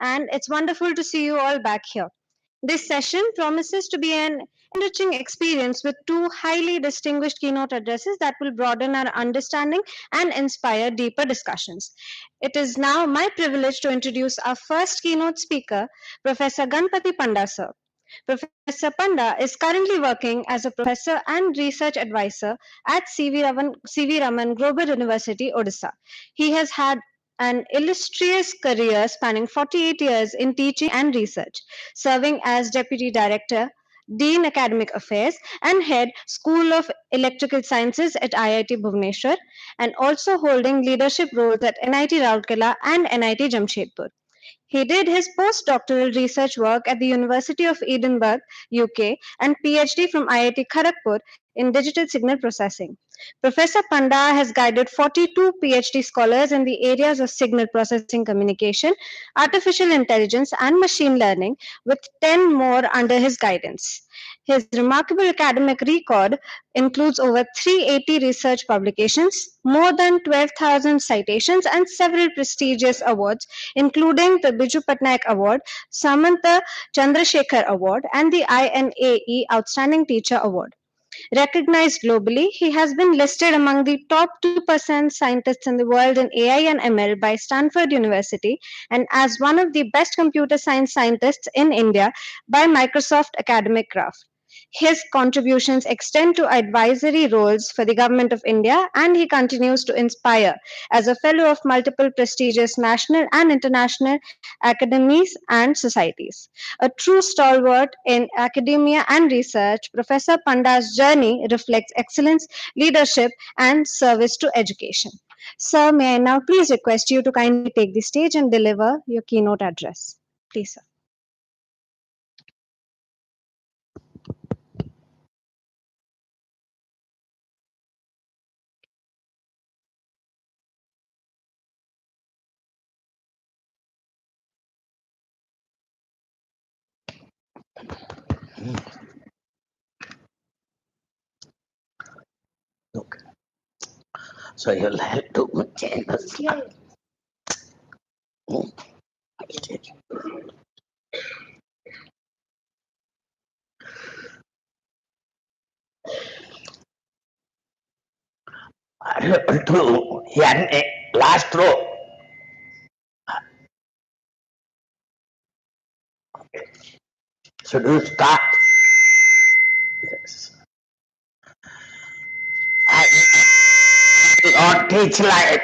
and it's wonderful to see you all back here. This session promises to be an enriching experience with two highly distinguished keynote addresses that will broaden our understanding and inspire deeper discussions. It is now my privilege to introduce our first keynote speaker, Professor Ganpati Panda sir. Professor Panda is currently working as a professor and research advisor at CV Raman Global University, Odisha. He has had an illustrious career spanning 48 years in teaching and research, serving as Deputy Director, Dean Academic Affairs, and Head School of Electrical Sciences at IIT Bhubaneswar, and also holding leadership roles at NIT Rourkela and NIT Jamshedpur. He did his postdoctoral research work at the University of Edinburgh, UK, and PhD from IIT Kharagpur in digital signal processing. Professor Panda has guided 42 PhD scholars in the areas of signal processing communication, artificial intelligence, and machine learning, with 10 more under his guidance. His remarkable academic record includes over 380 research publications, more than 12,000 citations, and several prestigious awards, including the Biju Patnaik Award, Samantha Chandrasekhar Award, and the INAE Outstanding Teacher Award. Recognized globally, he has been listed among the top 2% scientists in the world in AI and ML by Stanford University and as one of the best computer science scientists in India by Microsoft Academic Graph. His contributions extend to advisory roles for the Government of India, and he continues to inspire as a fellow of multiple prestigious national and international academies and societies. A true stalwart in academia and research, Professor Panda's journey reflects excellence, leadership, and service to education. Sir, may I now please request you to kindly take the stage and deliver your keynote address? Please, sir. Okay. So you'll have to change the slide. Are you able to hear me? Last row. Okay. Should we start? Yes. I will not teach like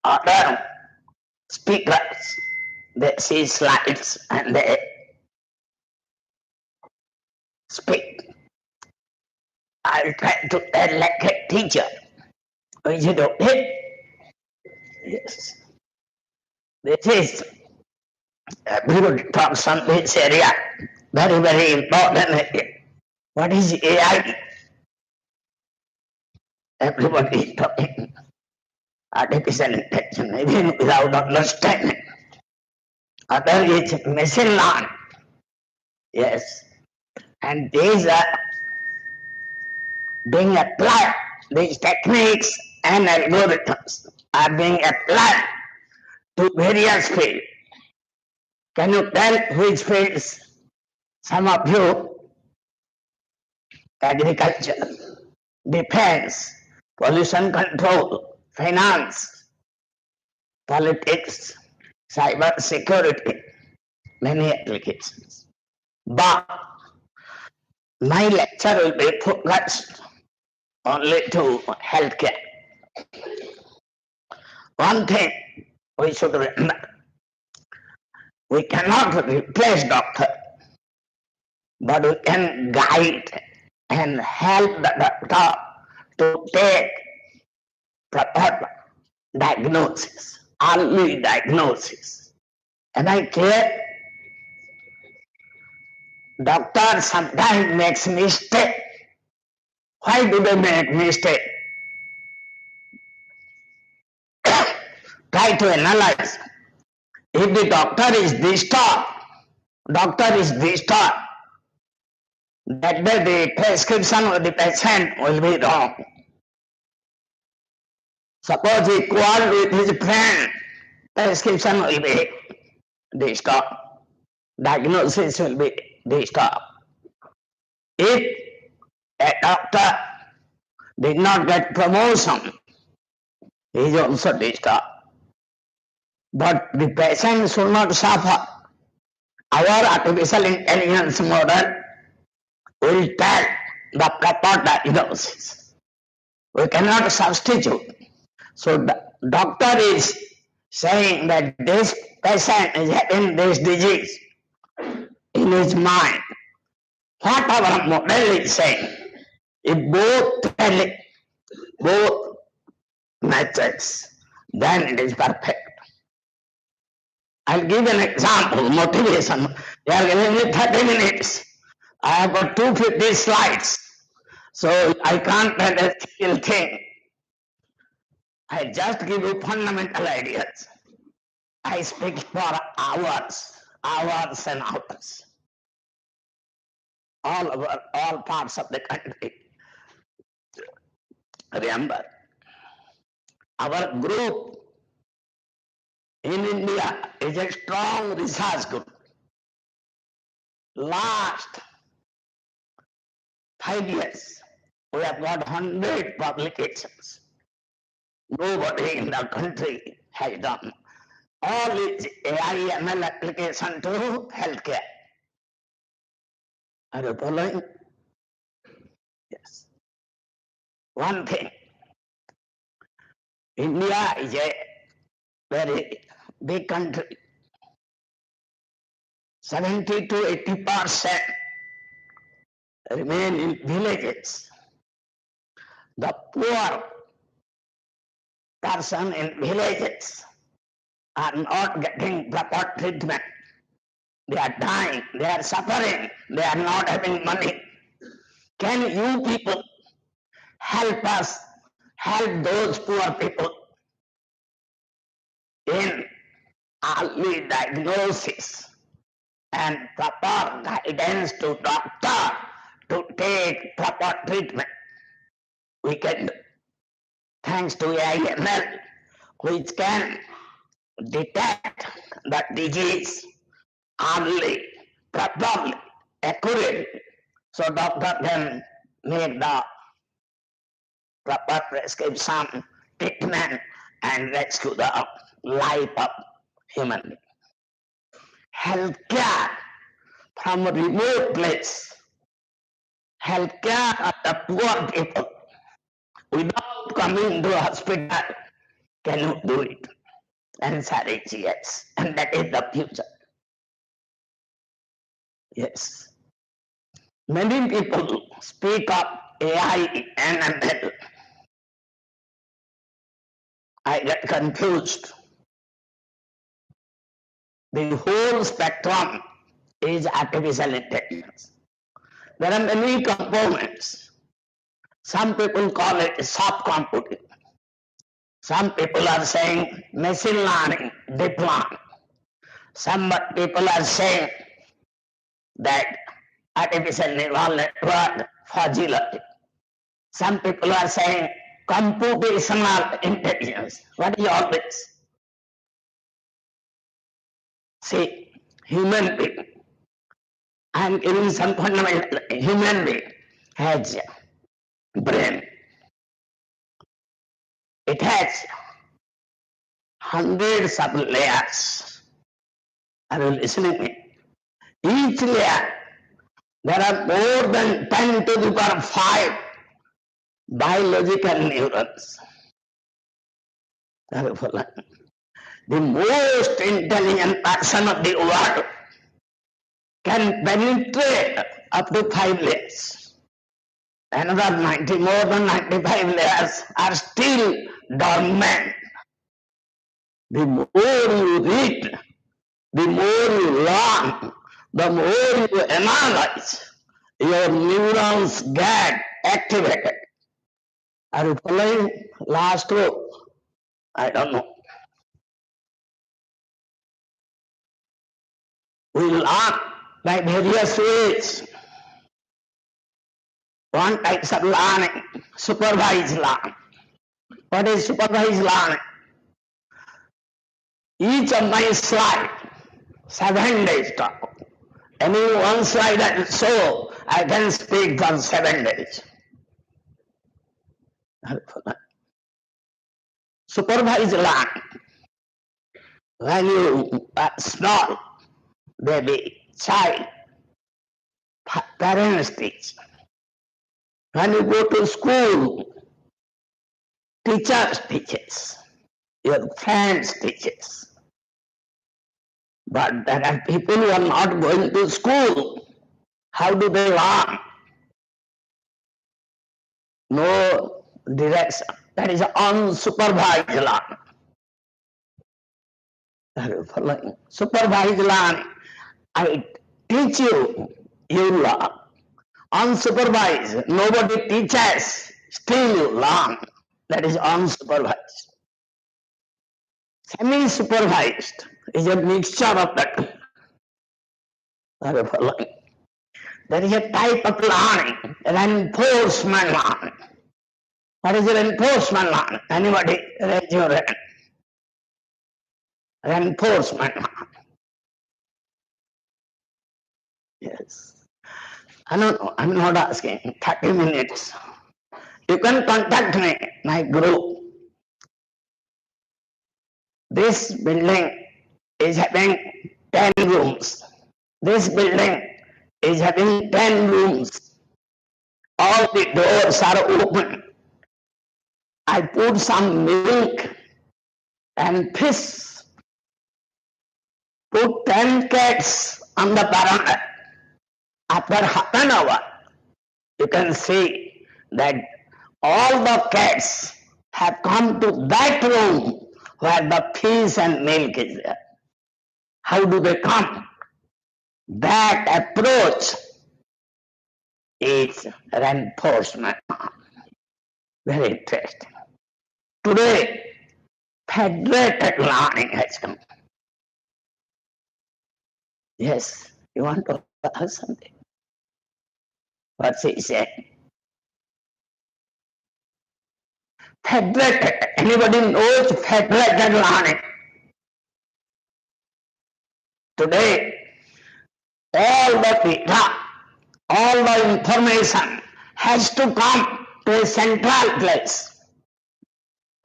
other speakers. They see slides and they speak. I'll try to tell like a teacher. Is it okay? Yes. This is everybody talks on this area. Very, very important area. What is AI? Everybody is talking artificial intelligence, even without understanding. Other is machine learning. Yes. And these are being applied, these techniques and algorithms are being applied to various fields. Can you tell which fields? Some of you, agriculture, defense, pollution control, finance, politics, cyber security, many applications. But my lecture will be focused only to healthcare. One thing we should remember, we cannot replace doctor, but we can guide and help the doctor to take proper diagnosis, early diagnosis. Am I clear? Doctor sometimes makes mistake. Why do they make mistake? Try to analyze. If the doctor is disturbed, that day the prescription of the patient will be wrong. Suppose he quarreled with his friend, prescription will be disturbed. Diagnosis will be disturbed. If a doctor did not get promotion, he is also disturbed. But the patient should not suffer. Our artificial intelligence model will tell the proper diagnosis. We cannot substitute. So the doctor is saying that this patient is having this disease in his mind. What our model is saying, if both tell it, both matches, then it is perfect. I'll give an example, motivation. They are giving me 30 minutes. I have got 250 slides. So I can't tell a single thing. I just give you fundamental ideas. I speak for hours, hours and hours. All over all parts of the country. Remember, our group in India is a strong research group. Last 5 years, we have got 100 publications. Nobody in the country has done. All is AI ML application to healthcare. Are you following? Yes. One thing, India is a very big country. 70 to 80% remain in villages. The poor person in villages are not getting proper treatment. They are dying, they are suffering, they are not having money. Can you people help us help those poor people in early diagnosis and proper guidance to doctor to take proper treatment? We can do, thanks to AIML, which can detect the disease early, properly, accurately, so doctor can make the proper prescription, treatment, and rescue the life of human being. Healthcare from a remote place, healthcare of the poor people, without coming to a hospital, cannot do it. Answer is yes, and that is the future. Yes. Many people speak of AI and ML. I get confused. The whole spectrum is artificial intelligence. There are many components. Some people call it soft computing. Some people are saying machine learning, deep learning. Some people are saying that artificial neural network, fuzzy logic. Some people are saying computational intelligence. What is all this? See, human being, I am giving some fundamental. Human being has brain. It has hundreds of layers. Are you listening? Each layer, there are more than 10 to the power 5 biological neurons. Are you following? The most intelligent person of the world can penetrate up to 5 layers. Another 90, more than 95 layers are still dormant. The more you read, the more you learn, the more you analyze, your neurons get activated. Are you following? Last row? I don't know. We learn by various ways. One type of learning, supervised learning. What is supervised learning? Each of my slide, 7 days talk. Any one slide so I can speak for 7 days. Supervise learning. When you are small, baby, child, parents teach. When you go to school, teachers teaches, your friends teaches. But there are people who are not going to school. How do they learn? No direction. That is unsupervised learning. Are you following? Supervised learning. I teach you, you learn. Unsupervised, nobody teaches, still you learn. That is unsupervised. Semi-supervised is a mixture of that. Are you following? There is a type of learning, reinforcement learning. What is reinforcement learning? Anybody raise your hand? Reinforcement learning. Yes. I don't know, I'm not asking. 30 minutes. You can contact me, my group. This building is having 10 rooms. This building is having 10 rooms. All the doors are open. I put some milk and fish. Put 10 cats on the veranda. After half an hour, you can see that all the cats have come to that room where the fish and milk is there. How do they come? That approach is reinforcement. Very interesting. Today, federated learning has come. Yes, you want to ask something? What's he saying? Federated. Anybody knows federated learning? Today, all the data, all the information has to come to a central place.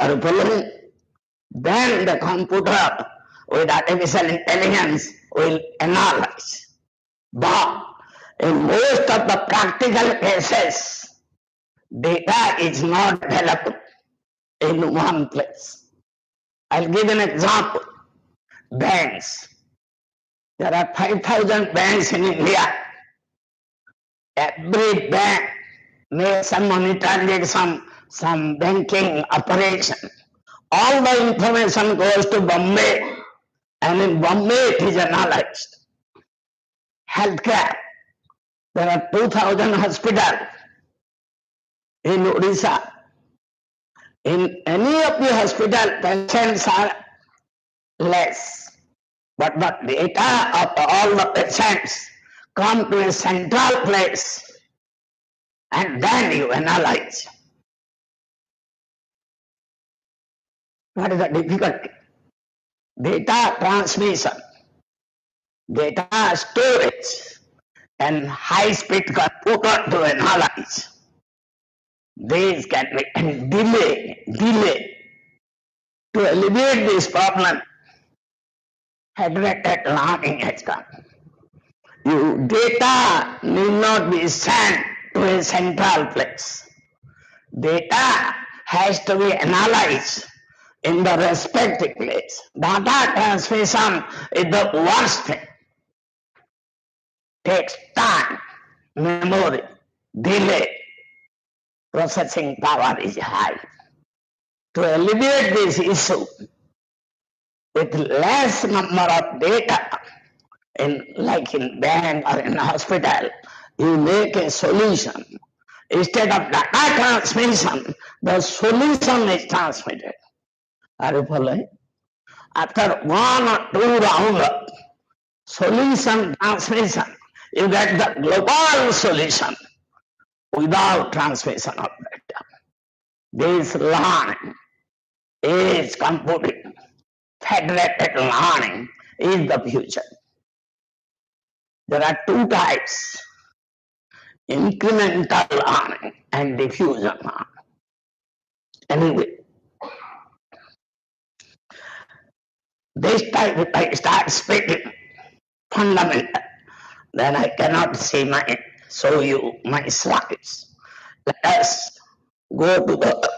Are you following? Then the computer with artificial intelligence will analyze. But in most of the practical cases, data is not developed in one place. I'll give an example. Banks. There are 5,000 banks in India. Every bank makes some money transaction, some banking operation. All the information goes to Bombay, and in Bombay it is analyzed. Healthcare. There are 2,000 hospitals in Odisha. In any of the hospital, patients are less. But the data of all the patients come to a central place, and then you analyze. What is the difficulty? Data transmission, data storage, and high-speed computer to analyze. These can be, and delay. To alleviate this problem, federated learning has come. Your data need not be sent to a central place. Data has to be analyzed in the respective place. Data transmission is the worst thing. Takes time, memory, delay, processing power is high. To alleviate this issue, with less number of data, like in bank or in hospital, you make a solution. Instead of data transmission, the solution is transmitted. Are you following? After one or two rounds of solution transmission, you get the global solution without transmission of data. This learning is computing. Federated learning is the future. There are two types, incremental learning and diffusion learning. Anyway, this type if I start speaking fundamental, then I cannot show you my slides. Let us go to the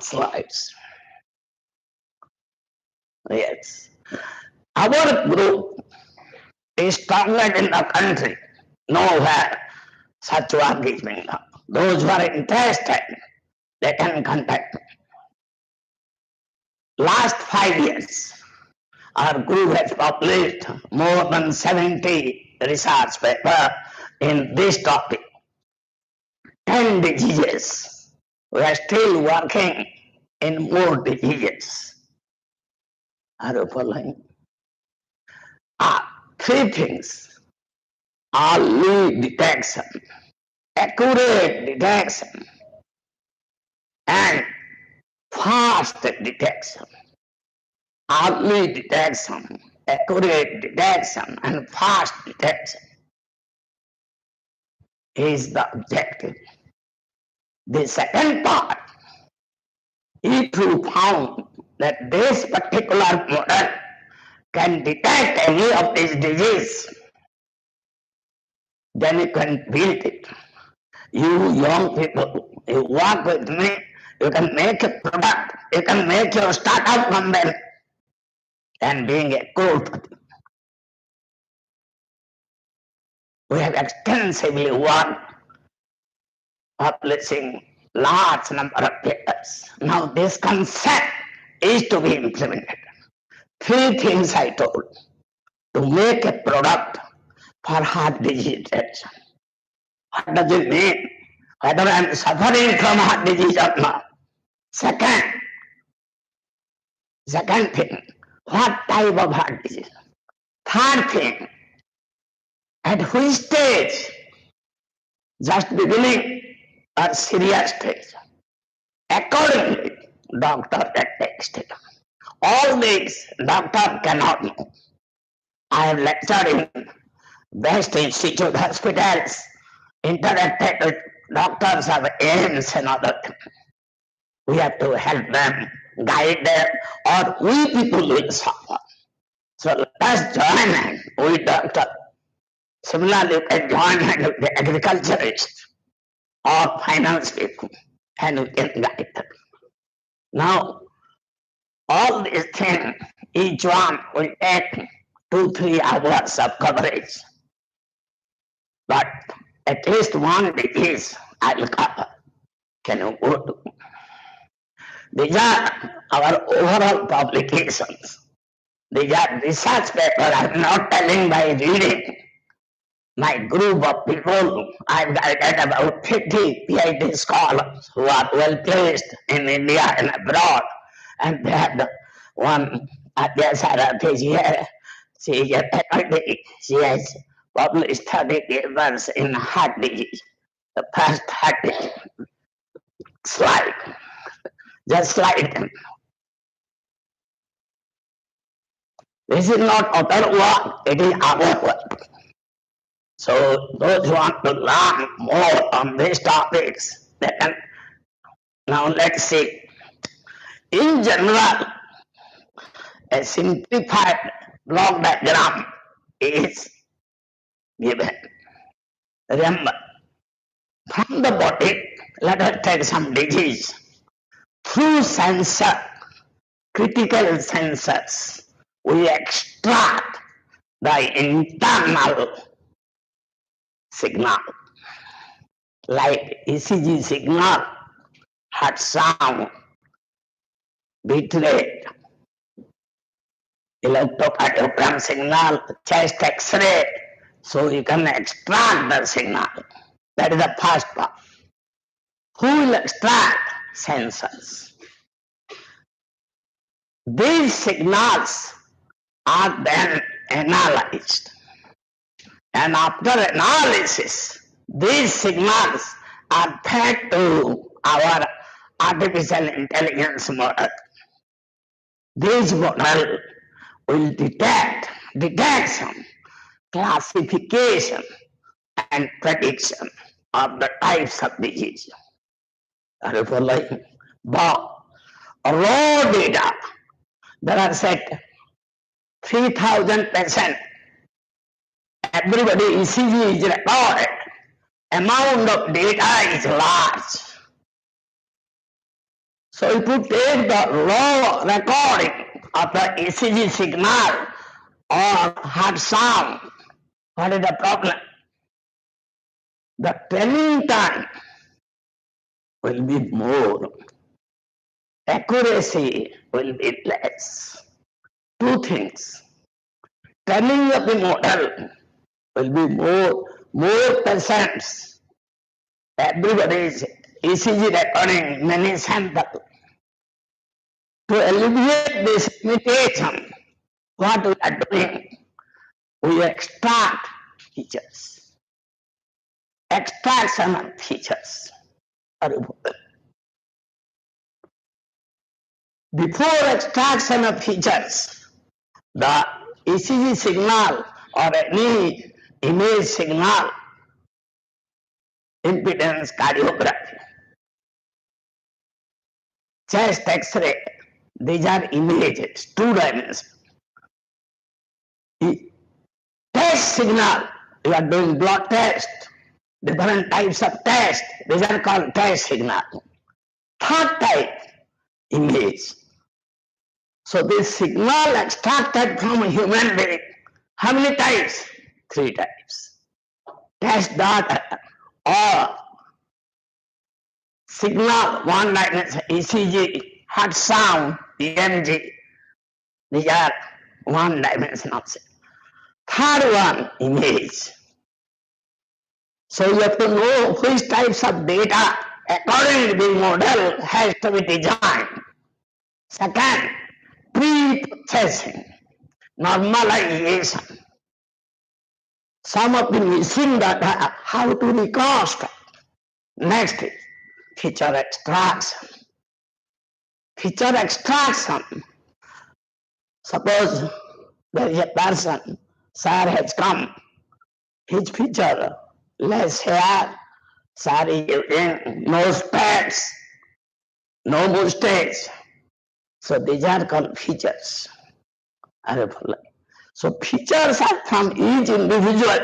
slides. Yes. Our group is stronger in the country. Nowhere such work is being done. Those who are interested, they can contact me. Last 5 years, our group has published more than 70 research papers in this topic. 10 diseases. We are still working in more diseases. Are you following? Three things: early detection, accurate detection, and fast detection. Early detection, accurate detection, and fast detection is the objective. The second part, if you found that this particular model can detect any of these diseases, then you can build it. You young people, you work with me, you can make a product, you can make your startup company and being a growth. We have extensively worked publishing large number of papers. Now this concept is to be implemented. Three things I told: to make a product for heart disease detection. What does it mean? Whether I am suffering from heart disease or not. Second thing, what type of heart disease? Third thing, at which stage? Just beginning or serious stage? Accordingly, doctor can text it. All these doctor cannot know. I have lectured in best institute hospitals, interacted with doctors of AIMS and other things. We have to help them, guide them, or we people will suffer. So let us join hand with doctor. Similarly, you can join hand with the agriculturist or finance people, and we can guide them. Now, all these things, each one will take 2-3 hours of coverage. But at least one disease I will cover. Can you go to? These are our overall publications. These are research papers. I'm not telling by reading. My group of people, I've guided about 50 PhD scholars who are well placed in India and abroad. And they had one Adya Sarati here. She is a faculty. She has published 30 papers in heart disease. The first 30 slide. Just slide them. This is not other work, it is our work. So those who want to learn more on these topics, they can. Now let's see. In general, a simplified block diagram is given. Remember, from the body, let us take some disease. Through sensor, critical sensors, we extract the internal signal, like ECG signal, heart sound, beat rate, electrocardiogram signal, chest X-ray. So you can extract the signal. That is the first part. Who will extract? Sensors. These signals are then analyzed. And after analysis, these signals are fed to our artificial intelligence model. This model will detect detection classification and prediction of the types of disease. Are you following? But raw data, there are set 3,000%. Everybody ECG is recorded. Amount of data is large. So if you take the raw recording of the ECG signal or heart sound, what is the problem? The training time will be more. Accuracy will be less. Two things. Training of the model will be more patients. Everybody's ECG recording many samples. To alleviate this limitation, what we are doing, we extract features. Extraction of features. Before extraction of features, the ECG signal or any image signal, impedance cardiography, chest X-ray, these are images, 2 dimensions. Test signal, you are doing blood test, different types of test, these are called test signal. Third type, image. So this signal extracted from a human being, how many types? 3 types. Test data or signal, 1 dimension, ECG, heart sound, EMG, these are 1 dimension of signal. Third one, image. So you have to know which types of data according to the model has to be designed. Second, pre-processing, normalization. Some of the missing data, how to reconstruct. Next is feature extraction. Feature extraction. Suppose there is a person, sir has come, his feature, less hair, sir is using no spats, no mustache. So these are called features. So features are from each individual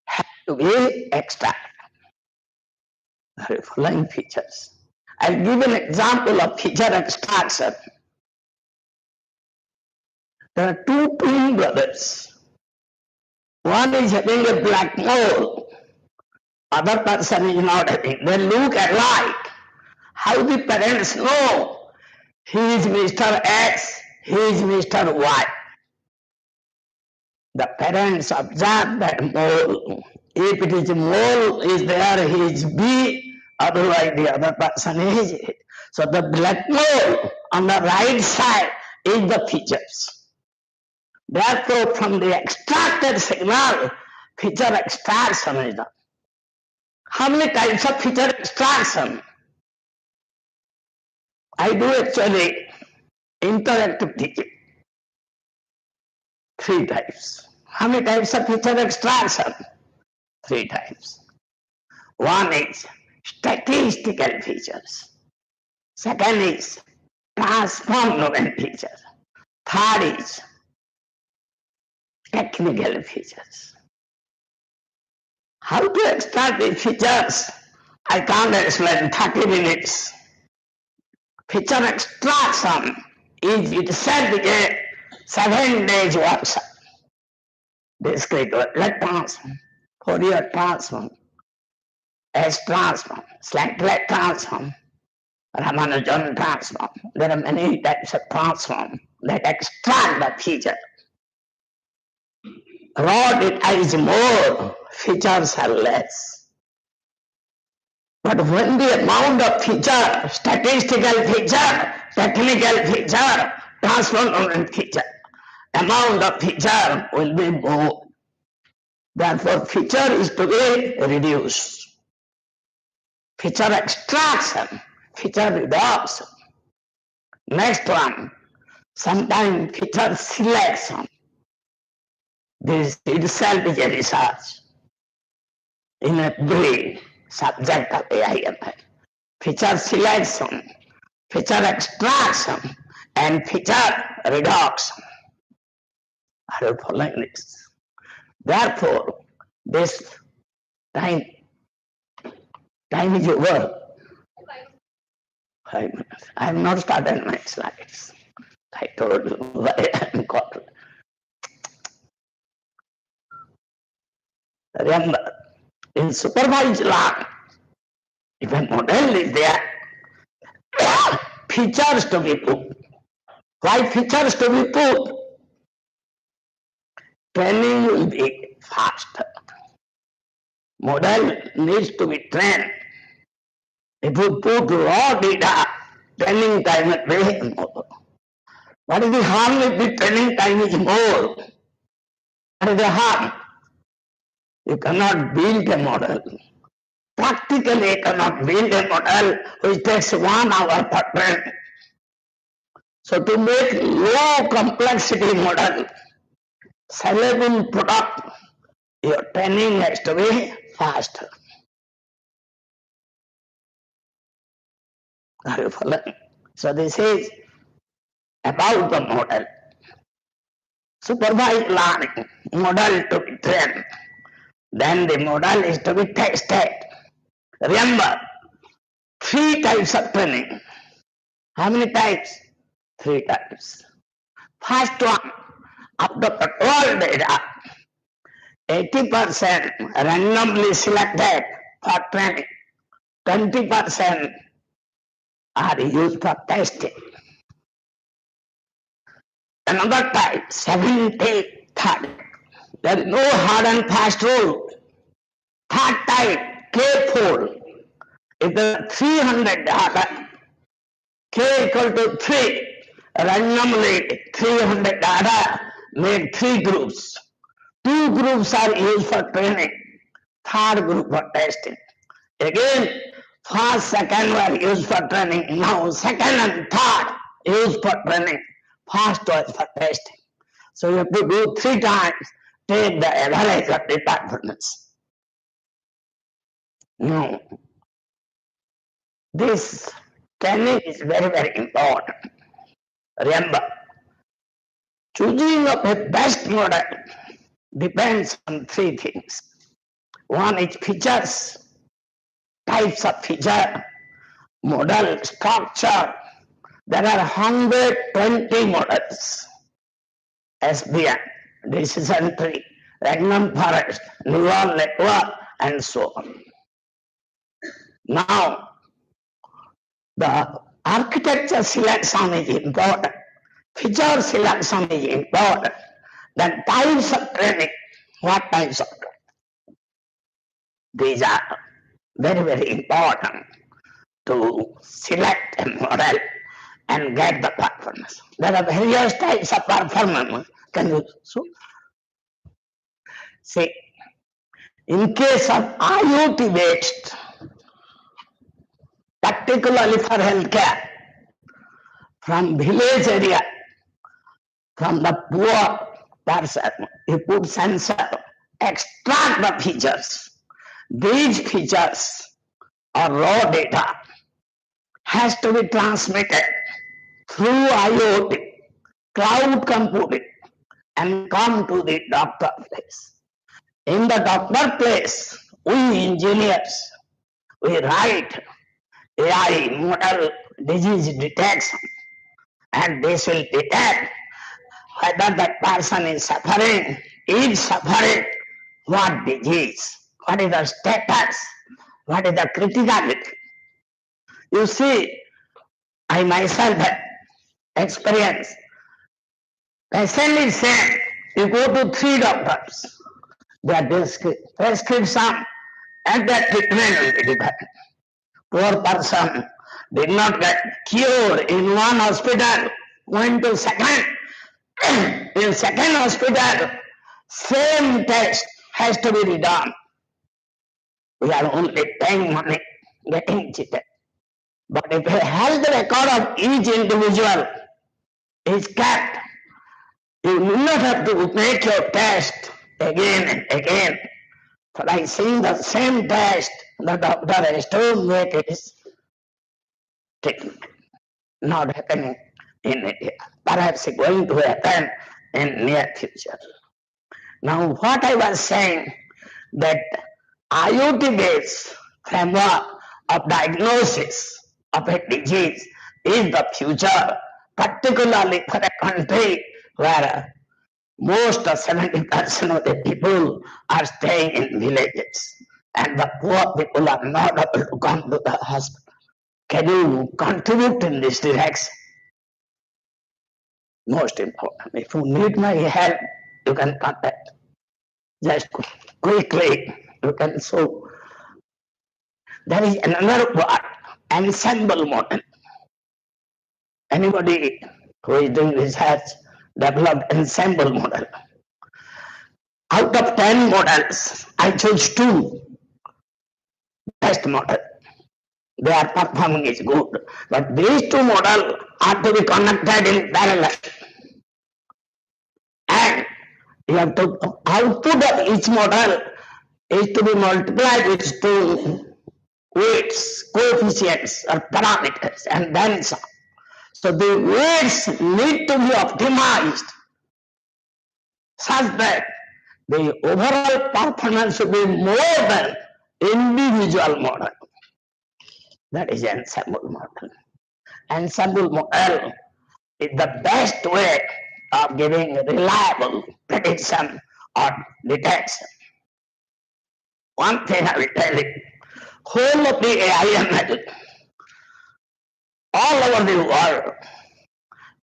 have to be extracted. Following features. I'll give an example of feature extraction. There are 2 twin brothers. One is having a black mole, other person is not having. They look alike. How the parents know he is Mr. X, he is Mr. Y? The parents observe that mole. If it is mole is there, he is B, otherwise the other person is it. So the black mole on the right side is the features. Therefore, from the extracted signal, feature extraction is done. How many types of feature extraction? I do actually interactive teaching. 3 types. How many types of feature extraction? 3 types. One is statistical features. Second is transformative features. Third is technical features. How to extract these features? I can't explain 30 minutes. Feature extraction is itself a 7 days workshop. Discrete Laplace transform, Fourier transform, S transform, Slack transform, Ramanujan transform. There are many types of transform that extract the feature. Raw data is more, features are less. But when the amount of feature, statistical feature, technical feature, transformative feature, amount of feature will be more. Therefore, feature is to be reduced. Feature extraction, feature reduction. Next one, sometimes feature selection. This itself is a research in every subject of AIML. Feature selection, feature extraction, and feature reduction. Are you following this? Therefore, this time is over. 5 minutes. I have not started my slides. I told you why I am called. Remember, in supervised learning, if a model is there, features to be put. Why features to be put? Training will be faster. Model needs to be trained. If you put raw data, training time is very more. What is the harm if the training time is more? What is the harm? You cannot build a model. Practically, you cannot build a model which takes 1 hour per training. So to make low complexity model, sellable product, your training has to be faster. Are you following? So this is about the model. Supervised learning, model to be trained. Then the model is to be tested. Remember, 3 types of training. How many types? 3 types. First one, of the control data, 80% randomly selected for training, 20% are used for testing. Another type, 70-30. There is no hard and fast rule. Third type, K-fold. If there are 300 data, K equal to 3, randomly 300 data made 3 groups. 2 groups are used for training, third group for testing. Again, first, second were used for training. Now, second and third used for training. First was for testing. So you have to do 3 times, take the average of the performance. Now, this training is very, very important. Remember, choosing of a best model depends on 3 things. One is features, types of feature, model structure. There are 120 models. SBN, decision tree, random forest, neural network, and so on. Now, the architecture selection is important, feature selection is important, then types of training, what types of training? These are very, very important to select a model and get the performance. There are various types of performance. Can you see? In case of IoT based, particularly for healthcare, from village area, from the poor person, you put sensor, extract the features. These features or raw data has to be transmitted through IoT, cloud computing, and come to the doctor place. In the doctor place, we engineers, we write AI model disease detection, and this will detect whether that person is suffering, what disease, what is the status, what is the criticality. You see, I myself have experience. Patient is saying, you go to 3 doctors, their prescription and their treatment will be different. Poor person did not get cured in one hospital, went to second. In second hospital, same test has to be redone. We are only paying money, getting cheated. But if a health record of each individual is kept, you do not have to make your test again and again. But I see the same test, the doctor has to make it is not happening in India. Perhaps it's going to happen in near future. Now what I was saying, that IoT-based framework of diagnosis of a disease is the future, particularly for a country where most of 70% of the people are staying in villages and the poor people are not able to come to the hospital. Can you contribute in this direction? Most important. If you need my help, you can contact. Just quickly, you can show. There is another word, ensemble model. Anybody who is doing research developed ensemble model. Out of 10 models, I chose 2 best model. Their performing is good, but these 2 models are to be connected in parallel. And you have to output of each model is to be multiplied with 2 weights, coefficients or parameters, and then some. So the weights need to be optimized such that the overall performance should be more than individual model. That is ensemble model. Ensemble model is the best way of giving reliable prediction or detection. One thing I will tell you, whole of the AIML all over the world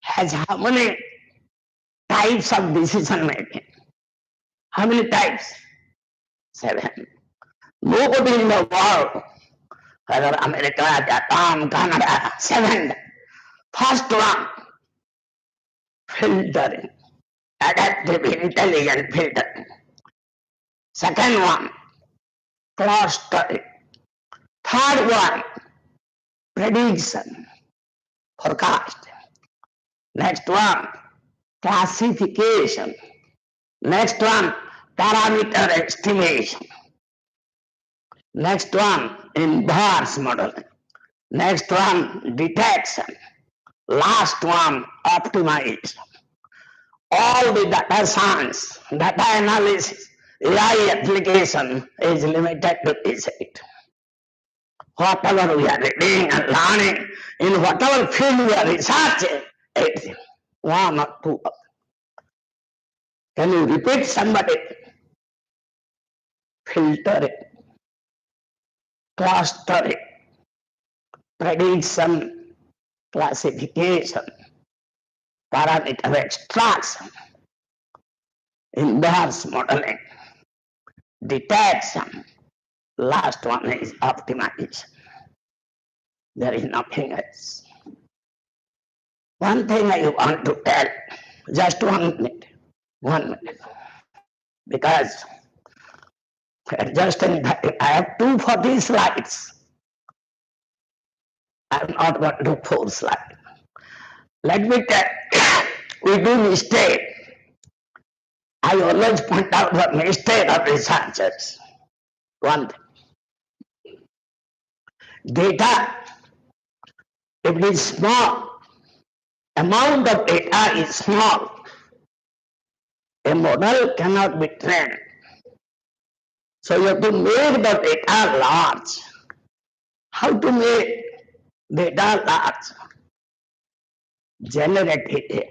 has how many types of decision making? How many types? 7. Nobody in the world, whether America, Japan, Canada, 7. First one, filtering, adaptive intelligent filtering. Second one, clustering. Third one, prediction, forecast. Next one, classification. Next one, parameter estimation. Next one, inverse modeling. Next one, detection. Last one, optimization. All the data science, data analysis, AI application is limited to this 8. Whatever we are reading and learning, in whatever field we are researching, 8. 1 or 2. Can you repeat somebody? Filter it, cluster it, prediction, classification, parameter extraction, inverse modeling, detection. Last one is optimization. There is nothing else. One thing I want to tell, just 1 minute, 1 minute, because just in fact, I have 240 slides. I am not going to 4 slides. Let me tell, we do mistake. I always point out the mistake of researchers. One thing, data, if it is small, amount of data is small, a model cannot be trained. So you have to make the data large. How to make data large? Generative AI.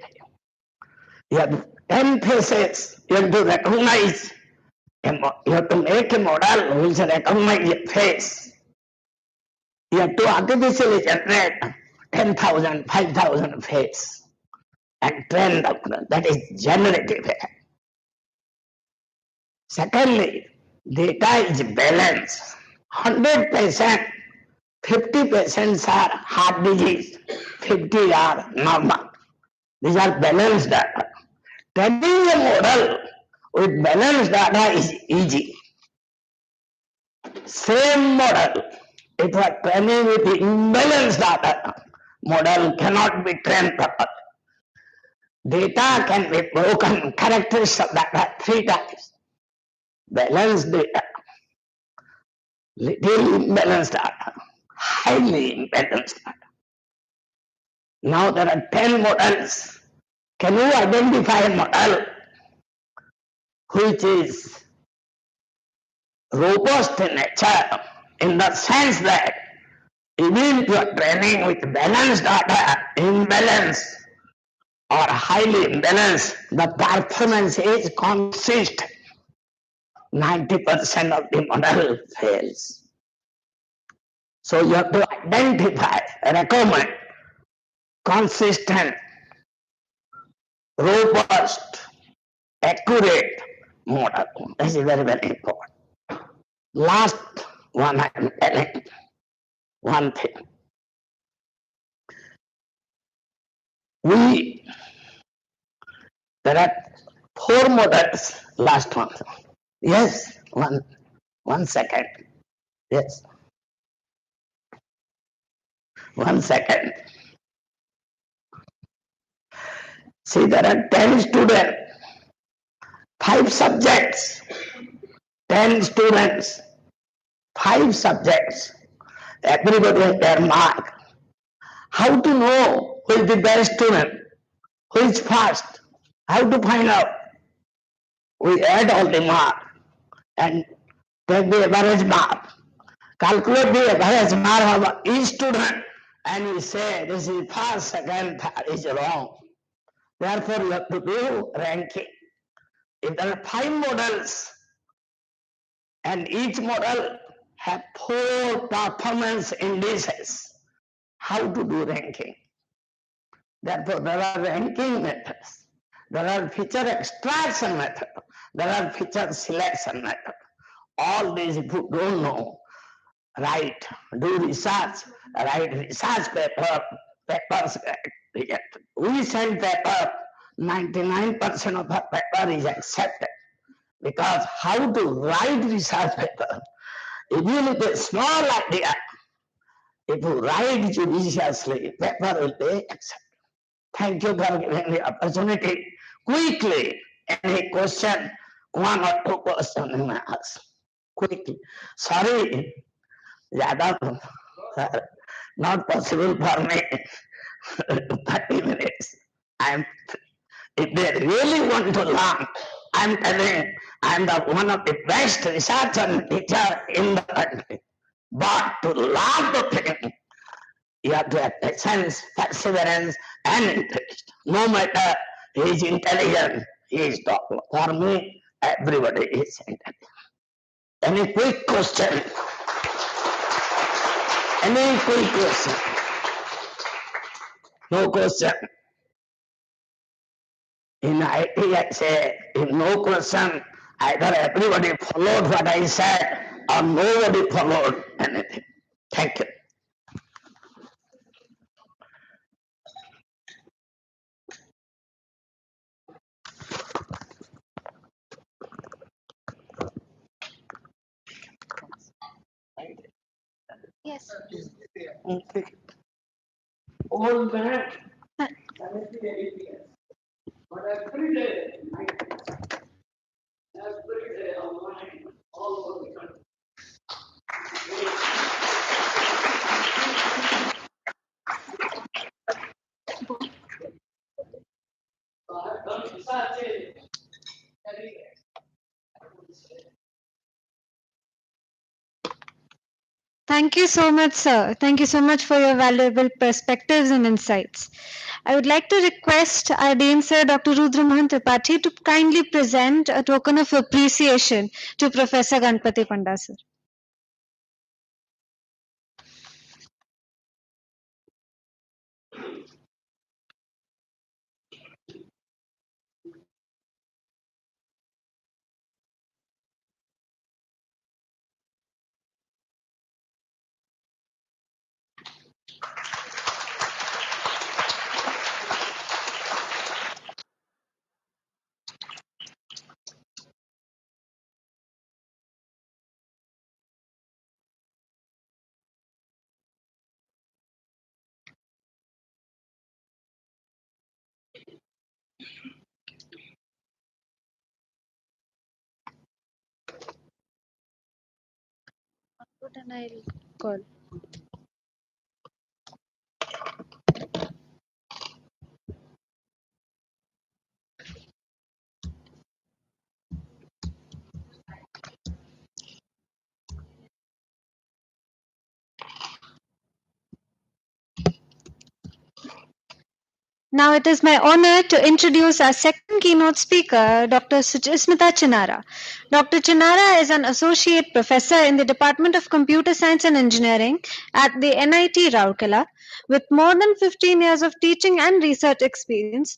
You have 10 faces, you have to recognize, you have to make a model which recognize a face. You have to artificially generate 10,000, 5,000 faces and train them. That is generative AI. Secondly, data is balanced. 100%, 50% are heart disease, 50 are normal. These are balanced data. Training a model with balanced data is easy. Same model, if you are training with imbalanced data, model cannot be trained properly. Data can be broken, characteristics of data 3 times. balanced data, little imbalanced data, highly imbalanced data. Now there are 10 models. Can you identify a model which is robust in nature in the sense that even if you are training with balanced data, imbalance or highly imbalanced, the performance is consistent. 90% of the model fails. So you have to identify, recommend consistent, robust, accurate model. This is very, very important. Last one I am telling one thing. There are 4 models. Last one. Yes, one second. Yes, 1 second. See, there are 10 students, 5 subjects, 10 students, 5 subjects. Everybody has their mark. How to know who is the best student, who is fast? How to find out? We add all the mark and take the average mark. Calculate the average mark of each student and we say this is first, second, third is wrong. Therefore, you have to do ranking. If there are 5 models and each model have 4 performance indices, how to do ranking? Therefore, there are ranking methods. There are feature extraction methods. There are feature selection methods. All these, if you don't know, write, do research, write research papers get rejected. We send paper, 99% of the paper is accepted. Because how to write research paper, even if a small idea, if you write judiciously, paper will be accepted. Thank you for giving the opportunity. Quickly, any question, 1 or 2 questions you may ask. Quickly. Sorry, ज़्यादा not possible for me 30 minutes. If they really want to learn, I'm telling, I'm one of the best researcher and teacher in the country. But to learn the thing, you have to have patience, perseverance, and interest. No matter he is intelligent, he is doctor. For me, everybody is intelligent. Any quick question? Any quick question? No question. In IT, I say, if no question, either everybody followed what I said or nobody followed anything. Thank you. Yes. Okay. Old man, 70, 80 years. But every day, every day online, all over the country. So I've done research every day. Thank you so much, sir. Thank you so much for your valuable perspectives and insights. I would like to request our Dean Sir Dr. Rudra Mohan Tripathi to kindly present a token of appreciation to Professor Ganpati Panda, sir. And I'll call. Now it is my honor to introduce our second keynote speaker, Dr. Smita Chinara. Dr. Chinara is an associate professor in the Department of Computer Science and Engineering at the NIT Rourkela. With more than 15 years of teaching and research experience,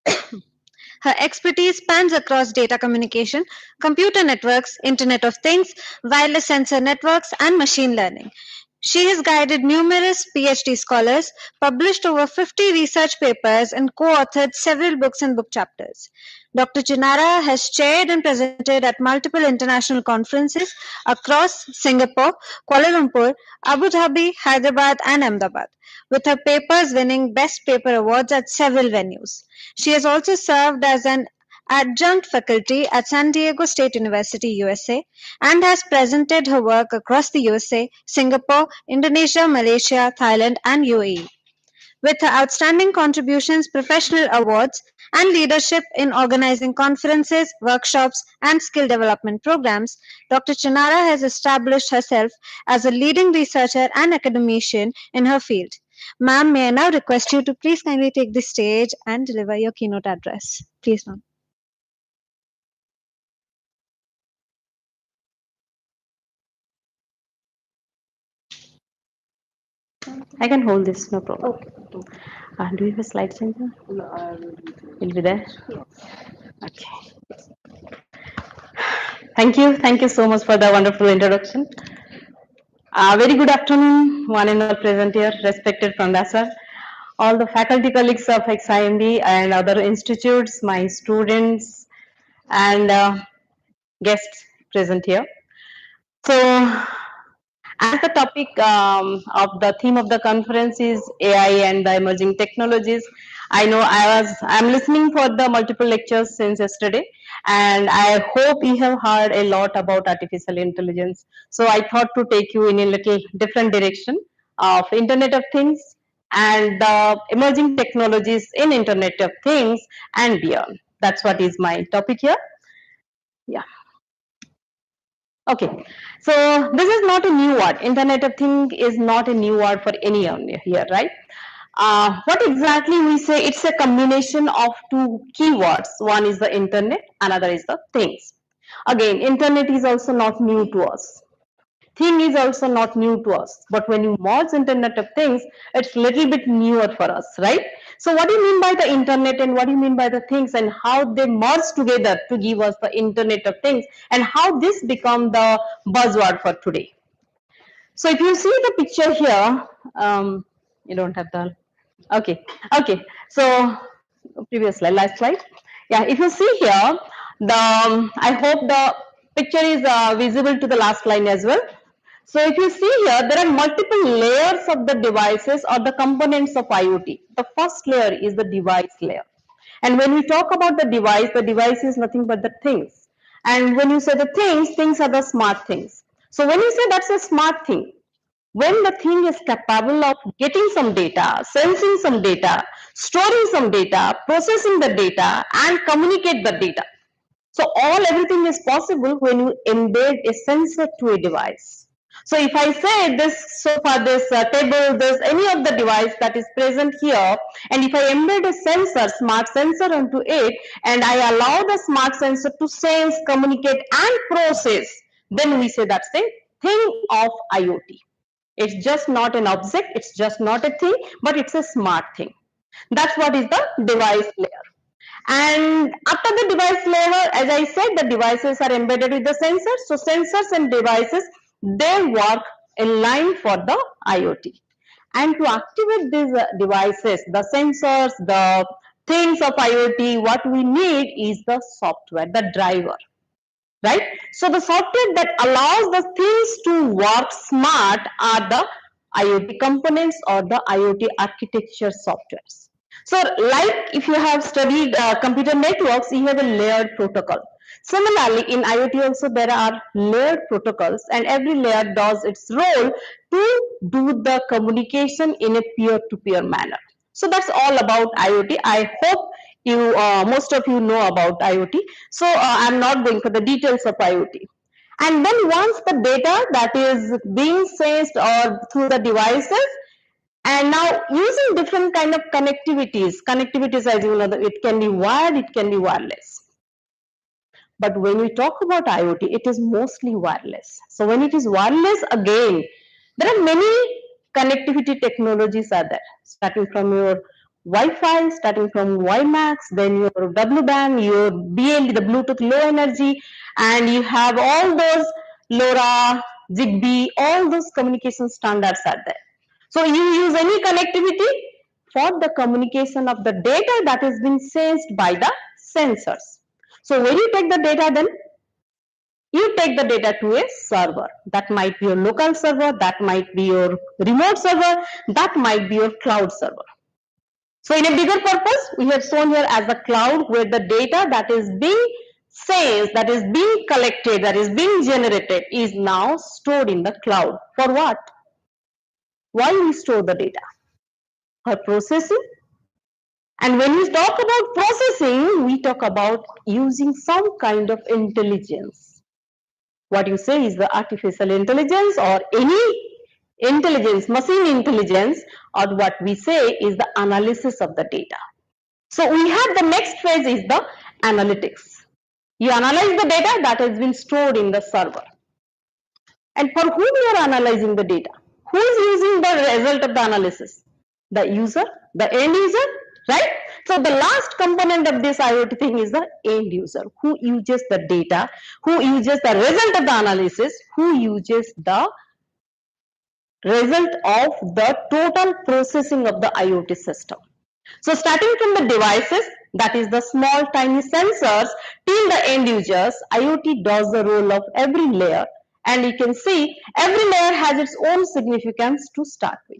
her expertise spans across data communication, computer networks, Internet of Things, wireless sensor networks, and machine learning. She has guided numerous PhD scholars, published over 50 research papers, and co authored several books and book chapters. Dr. Chinara has chaired and presented at multiple international conferences across Singapore, Kuala Lumpur, Abu Dhabi, Hyderabad, and Ahmedabad, with her papers winning Best Paper awards at several venues. She has also served as an adjunct faculty at San Diego State University, USA, and has presented her work across the USA, Singapore, Indonesia, Malaysia, Thailand, and UAE. With her outstanding contributions, professional awards, and leadership in organizing conferences, workshops, and skill development programs, Dr. Chinara has established herself as a leading researcher and academician in her field. Ma'am, may I now request you to please kindly take the stage and deliver your keynote address? Please, ma'am. I can hold this, no problem. Okay. Do you have a slide changer? Will be there? Okay. Thank you so much for the wonderful introduction. Very good afternoon, one and all present here, respected professor, all the faculty colleagues of XIMD and other institutes, my students, and guests present here. So, as the topic of the theme of the conference is AI and the emerging technologies, I'm listening for the multiple lectures since yesterday, and I hope you have heard a lot about artificial intelligence. So I thought to take you in a little different direction of Internet of Things and the emerging technologies in Internet of Things and beyond. That's what is my topic here. Yeah. Okay, so this is not a new word. Internet of Things is not a new word for anyone here, right? What exactly we say? It's a combination of two keywords. One is the internet, another is the things. Again, internet is also not new to us. Thing is also not new to us, but when you merge Internet of Things, it's little bit newer for us, right? So what do you mean by the internet and what do you mean by the things and how they merge together to give us the Internet of Things and how this become the buzzword for today? So if you see the picture here, you don't have the, okay, so previous slide, last slide. Yeah, if you see here, I hope the picture is visible to the last line as well. So if you see here, there are multiple layers of the devices or the components of IoT. The first layer is the device layer. And when we talk about the device is nothing but the things. And when you say the things are the smart things. So when you say that's a smart thing, when the thing is capable of getting some data, sensing some data, storing some data, processing the data, and communicate the data. So everything is possible when you embed a sensor to a device. So if I say this sofa, this table, this any of the device that is present here, and if I embed a sensor, smart sensor onto it, and I allow the smart sensor to sense, communicate, and process, then we say that's a thing of IoT. It's just not an object, it's just not a thing, but it's a smart thing. That's what is the device layer. And after the device layer, as I said, the devices are embedded with the sensors. So sensors and devices, they work in line for the IoT. And to activate these devices, the sensors, the things of IoT, what we need is the software, the driver, right? So the software that allows the things to work smart are the IoT components or the IoT architecture softwares. So like if you have studied computer networks, you have a layered protocol. Similarly, in IoT also there are layered protocols, and every layer does its role to do the communication in a peer-to-peer manner. So that's all about IoT. I hope you most of you know about IoT. So I'm not going for the details of IoT. And then once the data that is being sensed or through the devices, and now using different kind of connectivities, as you know, it can be wired, it can be wireless. But when we talk about IoT, it is mostly wireless. So when it is wireless, again, there are many connectivity technologies are there, starting from your Wi-Fi, starting from WiMAX, then your W-band, your BLE, the Bluetooth Low Energy, and you have all those LoRa, Zigbee, all those communication standards are there. So you use any connectivity for the communication of the data that is being sensed by the sensors. So when you take the data, then you take the data to a server. That might be your local server, that might be your remote server, that might be your cloud server. So in a bigger purpose, we have shown here as the cloud, where the data that is being sensed, that is being collected, that is being generated is now stored in the cloud. For what? Why we store the data? For processing. And when we talk about processing, we talk about using some kind of intelligence. What you say is the artificial intelligence or any intelligence, machine intelligence, or what we say is the analysis of the data. So we have the next phase is the analytics. You analyze the data that has been stored in the server. And for whom you are analyzing the data? Who is using the result of the analysis? The user, the end user, right? So the last component of this IoT thing is the end user, who uses the data, who uses the result of the analysis, who uses the result of the total processing of the IoT system. So starting from the devices, that is the small tiny sensors, till the end users, IoT does the role of every layer, and you can see every layer has its own significance to start with.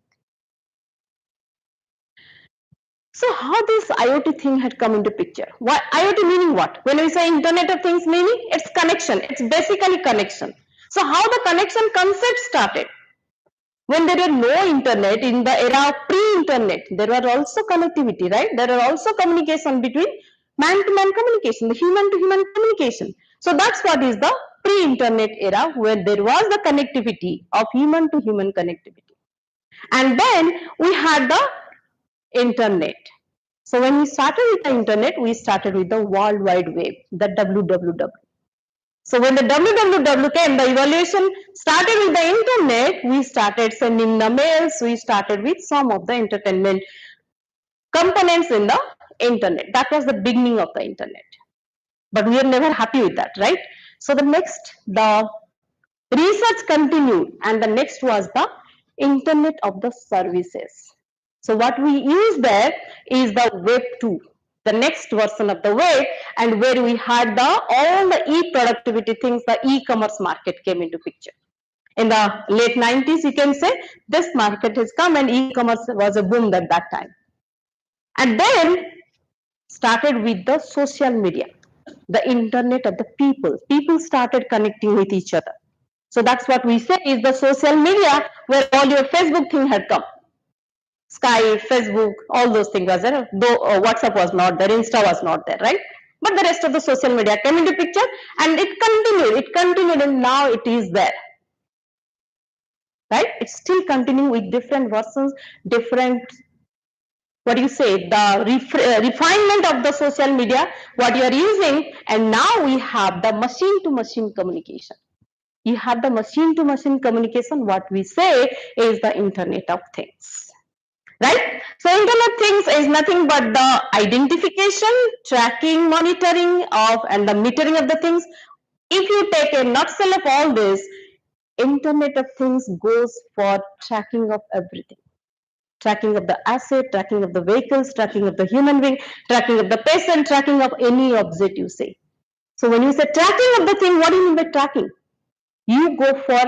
So how this IoT thing had come into picture? What IoT meaning what? When we say Internet of Things meaning, it's connection. It's basically connection. So how the connection concept started? When there were no internet, in the era of pre-internet, there were also connectivity, right? There are also communication between man-to-man communication, the human-to-human communication. So that's what is the pre-internet era, where there was the connectivity of human-to-human connectivity. And then we had the internet. So when we started with the internet, we started with the World Wide Web, the WWW. So when the WWW came, the evolution started with the internet. We started sending the mails. We started with some of the entertainment components in the internet. That was the beginning of the internet. But we are never happy with that, right? So the research continued, and the next was the Internet of the Services. So what we use there is the Web 2, the next version of the web, and where we had all the e-productivity things, the e-commerce market came into picture. In the late 90s, you can say this market has come, and e-commerce was a boom at that time. And then started with the social media, the internet of the people. People started connecting with each other. So that's what we say is the social media, where all your Facebook thing had come. Skype, Facebook, all those things was there. Though WhatsApp was not there, Insta was not there, right? But the rest of the social media came into picture, and it continued, and now it is there. Right? It's still continuing with different versions, different, what do you say, the refinement of the social media, what you are using, and now we have the machine-to-machine communication. You have the machine-to-machine communication, what we say is the Internet of Things. Right? So Internet of Things is nothing but the identification, tracking, monitoring of, and the metering of the things. If you take a nutshell of all this, Internet of Things goes for tracking of everything. Tracking of the asset, tracking of the vehicles, tracking of the human being, tracking of the patient, tracking of any object you say. So when you say tracking of the thing, what do you mean by tracking? You go for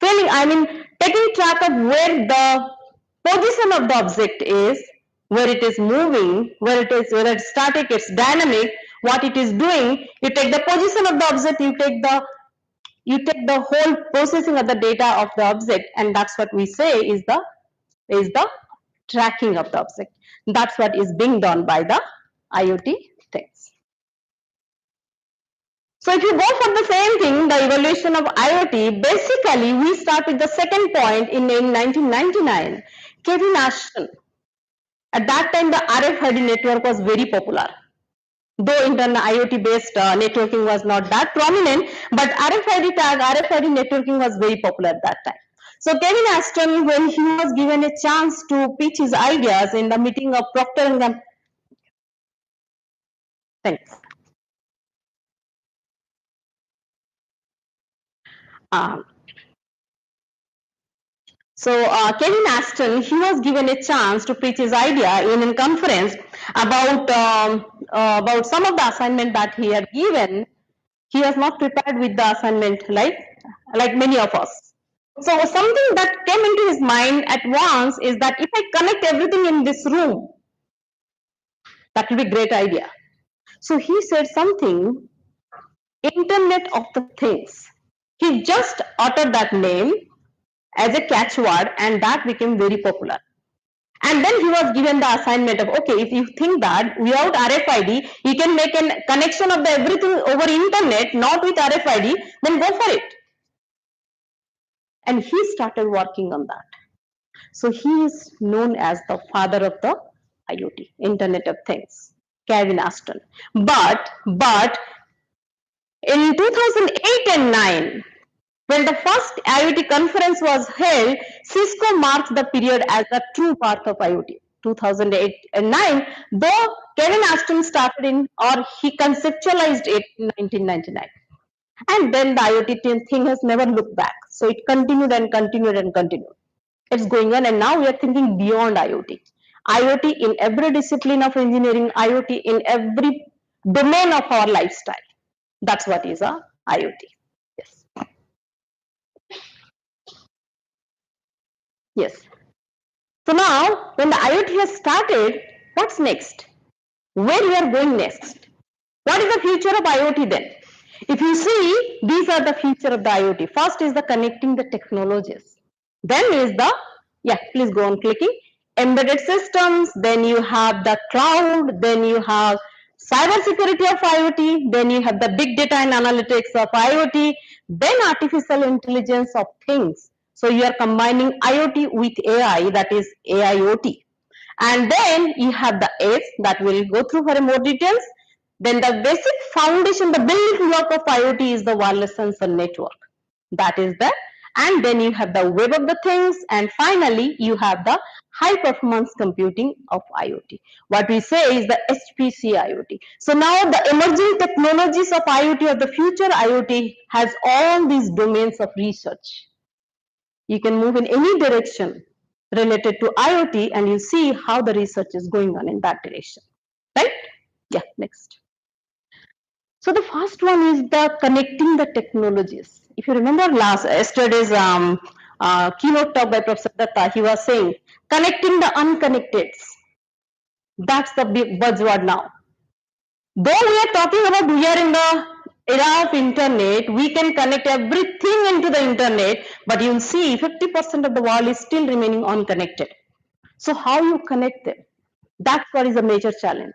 taking track of where the position of the object is, where it is moving, whether it's static, it's dynamic, What it is doing, you take the position of the object, you take the whole processing of the data of the object, and that's what we say is the tracking of the object. That's what is being done by the IoT things. So if you go for the same thing, the evaluation of IoT, basically we start with the second point in 1999. Kevin Ashton. At that time, the RFID network was very popular. Though internet IoT based networking was not that prominent, but RFID tag, RFID networking was very popular at that time. So Kevin Ashton, when he was given a chance to pitch his ideas in the meeting of Procter and Gamble, thanks. Um, Kevin Ashton, he was given a chance to pitch his idea in a conference about some of the assignment that he had given. He was not prepared with the assignment like many of us. So something that came into his mind at once is that if I connect everything in this room, that will be a great idea. So he said something, Internet of the Things. He just uttered that name as a catchword, and that became very popular. And then he was given the assignment of, okay, if you think that without RFID, you can make a connection of the everything over internet, not with RFID, then go for it. And he started working on that. So he is known as the father of the IoT, Internet of Things, Kevin Ashton. But in 2008 and 9, when the first IoT conference was held, Cisco marks the period as the true birth of IoT. 2008 and 9, though Kevin Ashton started in, or he conceptualized it in 1999. And then the IoT thing has never looked back. So it continued and continued and continued. It's going on, and now we are thinking beyond IoT. IoT in every discipline of engineering, IoT in every domain of our lifestyle. That's what is a IoT. Yes. Yes. So now, when the IoT has started, what's next? Where we are going next? What is the future of IoT then? If you see, these are the future of the IoT. First is the connecting the technologies. Then is the, yeah, please go on clicking, embedded systems. Then you have the cloud. Then you have cyber security of IoT. Then you have the big data and analytics of IoT. Then artificial intelligence of things. So you are combining IoT with AI, that is AIoT. And then you have the S that we'll go through for more details. Then the basic foundation, the building block of IoT is the wireless sensor network. That is the, and then you have the web of the things, and finally you have the high performance computing of IoT. What we say is the HPC IoT. So now the emerging technologies of IoT, of the future IoT, has all these domains of research. You can move in any direction related to IoT, and you see how the research is going on in that direction, right? Yeah, next. So the first one is the connecting the technologies. If you remember yesterday's keynote talk by Professor Datta, he was saying connecting the unconnected. That's the big buzzword now. Though we are talking about we are in the era of internet, we can connect everything into the internet, but you'll see 50% of the world is still remaining unconnected. So how you connect them? That's what is a major challenge.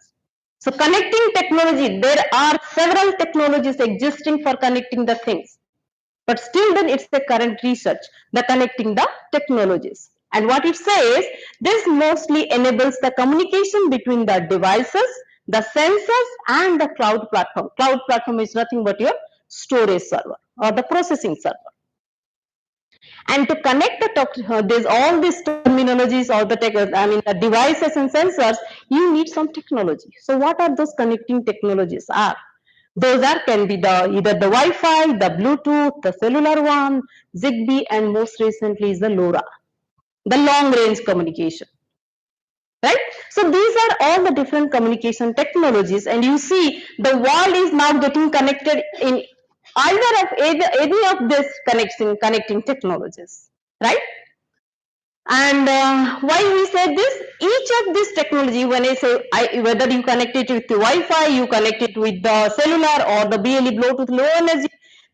So connecting technology, there are several technologies existing for connecting the things. But still then it's the current research, the connecting the technologies. And what it says, this mostly enables the communication between the devices, the sensors, and the cloud platform. Cloud platform is nothing but your storage server or the processing server. And to connect there's all these terminologies, all the the devices and sensors, you need some technology. So what are those connecting technologies are? Those are can be either the Wi-Fi, the Bluetooth, the cellular one, Zigbee, and most recently is the LoRa, the long range communication. Right? So these are all the different communication technologies, and you see the world is now getting connected in either of any of these connecting technologies, right? And why we say this? Each of this technology, when I say whether you connect it with the Wi-Fi, you connect it with the cellular or the BLE Bluetooth low energy,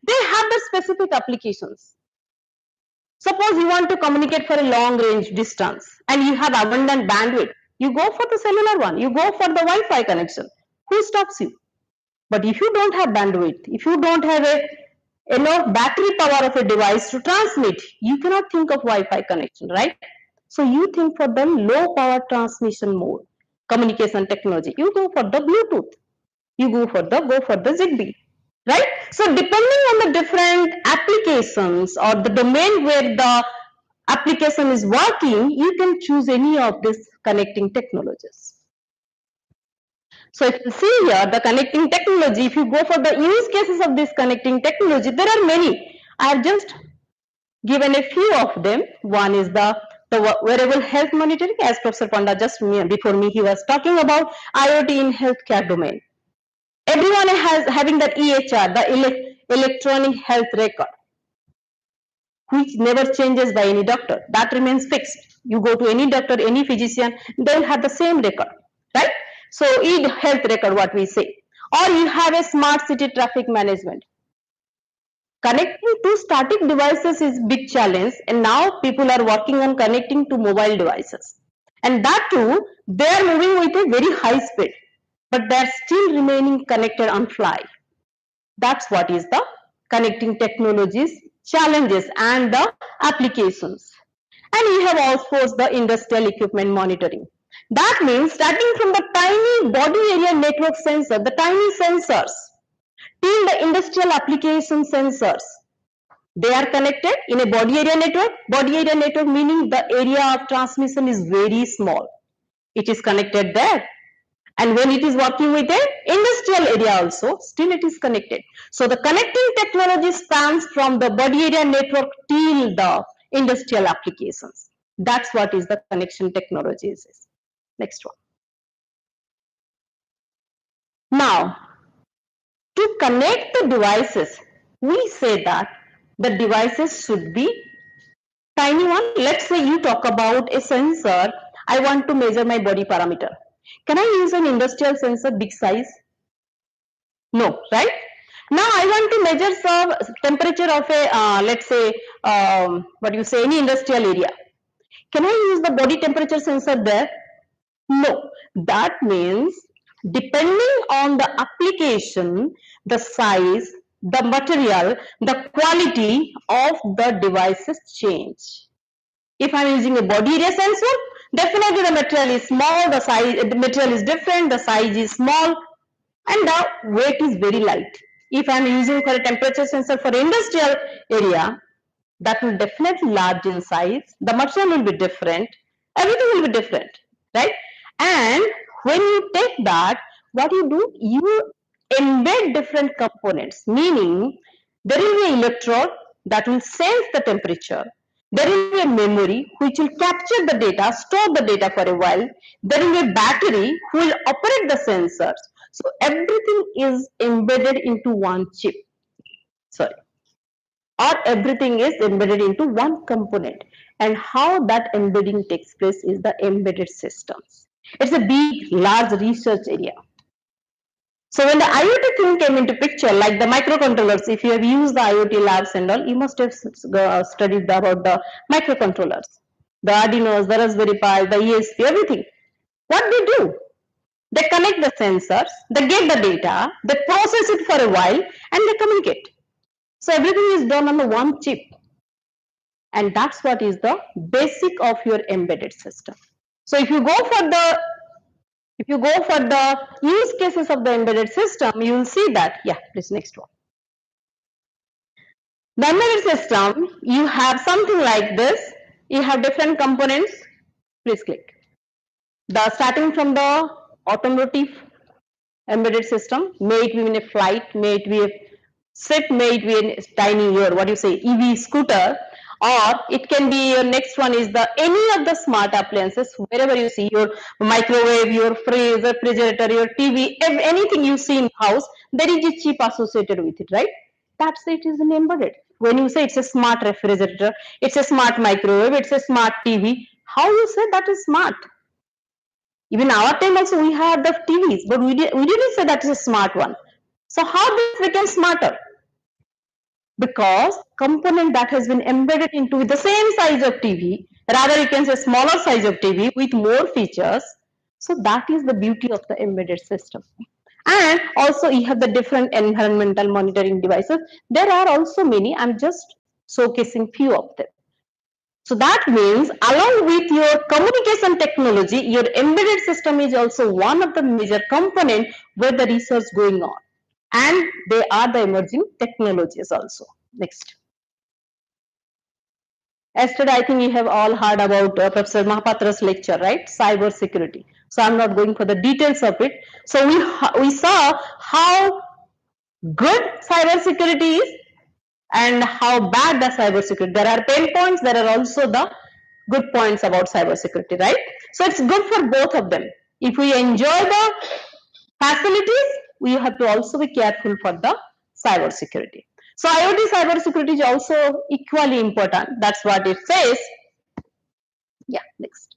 they have the specific applications. Suppose you want to communicate for a long range distance and you have abundant bandwidth, you go for the cellular one, you go for the Wi-Fi connection. Who stops you? But if you don't have bandwidth, if you don't have enough battery power of a device to transmit, you cannot think of Wi-Fi connection, right? So you think for the low power transmission mode, communication technology. You go for the Bluetooth. You go for the Zigbee, right? So depending on the different applications or the domain where the application is working, you can choose any of these connecting technologies. So if you see here the connecting technology, if you go for the use cases of this connecting technology, there are many. I have just given a few of them. One is the wearable health monitoring, as Professor Panda just before me, he was talking about IoT in healthcare domain. Everyone has having that EHR, the electronic health record, which never changes by any doctor. That remains fixed. You go to any doctor, any physician, they'll have the same record, right? So e-health record, what we say. Or you have a smart city traffic management. Connecting to static devices is big challenge, and now people are working on connecting to mobile devices. And that too, they are moving with a very high speed, but they are still remaining connected on fly. That's what is the connecting technologies, challenges, and the applications. And we have also the industrial equipment monitoring. That means starting from the tiny body area network sensor, the tiny sensors, till the industrial application sensors. They are connected in a body area network. Body area network meaning the area of transmission is very small. It is connected there. And when it is working with an industrial area also, still it is connected. So the connecting technology spans from the body area network till the industrial applications. That's what is the connection technologies. Next one. Now, to connect the devices, we say that the devices should be tiny one. Let's say you talk about a sensor. I want to measure my body parameter. Can I use an industrial sensor big size? No, right? Now I want to measure some temperature of a, let's say, what you say, any industrial area. Can I use the body temperature sensor there? No. That means depending on the application, the size, the material, the quality of the devices change. If I'm using a body area sensor, definitely the material is small, the size, the material is different, the size is small, and the weight is very light. If I'm using for a temperature sensor for industrial area, that will definitely large in size. The material will be different. Everything will be different, right? And when you take that, what you do, you embed different components, meaning there will be an electrode that will sense the temperature. There will be a memory which will capture the data, store the data for a while. There will be a battery who will operate the sensors. So everything is embedded into one chip. Sorry, or everything is embedded into one component. And how that embedding takes place is the embedded systems. It's a big, large research area. So when the IoT thing came into picture, like the microcontrollers, if you have used the IoT labs and all, you must have studied about the microcontrollers, the Arduinos, the Raspberry Pi, the ESP, everything. What they do? They connect the sensors, they get the data, they process it for a while, and they communicate. So everything is done on the one chip. And that's what is the basic of your embedded system. So if you go for the use cases of the embedded system, you will see that. Yeah, please, next one. The embedded system, you have something like this. You have different components. Please click. The starting from the automotive embedded system, may it be in a flight, may it be a ship, may it be a tiny your what do you say EV scooter, or it can be your next one is the any of the smart appliances, wherever you see your microwave, your fridge, refrigerator, your TV, anything you see in house, there is a chip associated with it, right? That's it is an embedded. When you say it's a smart refrigerator, it's a smart microwave, it's a smart TV, how you say that is smart? Even our time also we had the TVs, but we didn't say that is a smart one. So how this became smarter? Because component that has been embedded into the same size of TV, rather you can say smaller size of TV with more features. So that is the beauty of the embedded system. And also you have the different environmental monitoring devices. There are also many, I'm just showcasing few of them. So that means along with your communication technology, your embedded system is also one of the major component where the research going on. And they are the emerging technologies also. Next. Yesterday, I think you have all heard about Professor Mahapatra's lecture, right? Cyber security. So I'm not going for the details of it. So we saw how good cyber security is and how bad the cyber security. There are pain points. There are also the good points about cyber security, right? So it's good for both of them. If we enjoy the facilities, we have to also be careful for the cyber security. So IoT cyber security is also equally important. That's what it says. Yeah, next.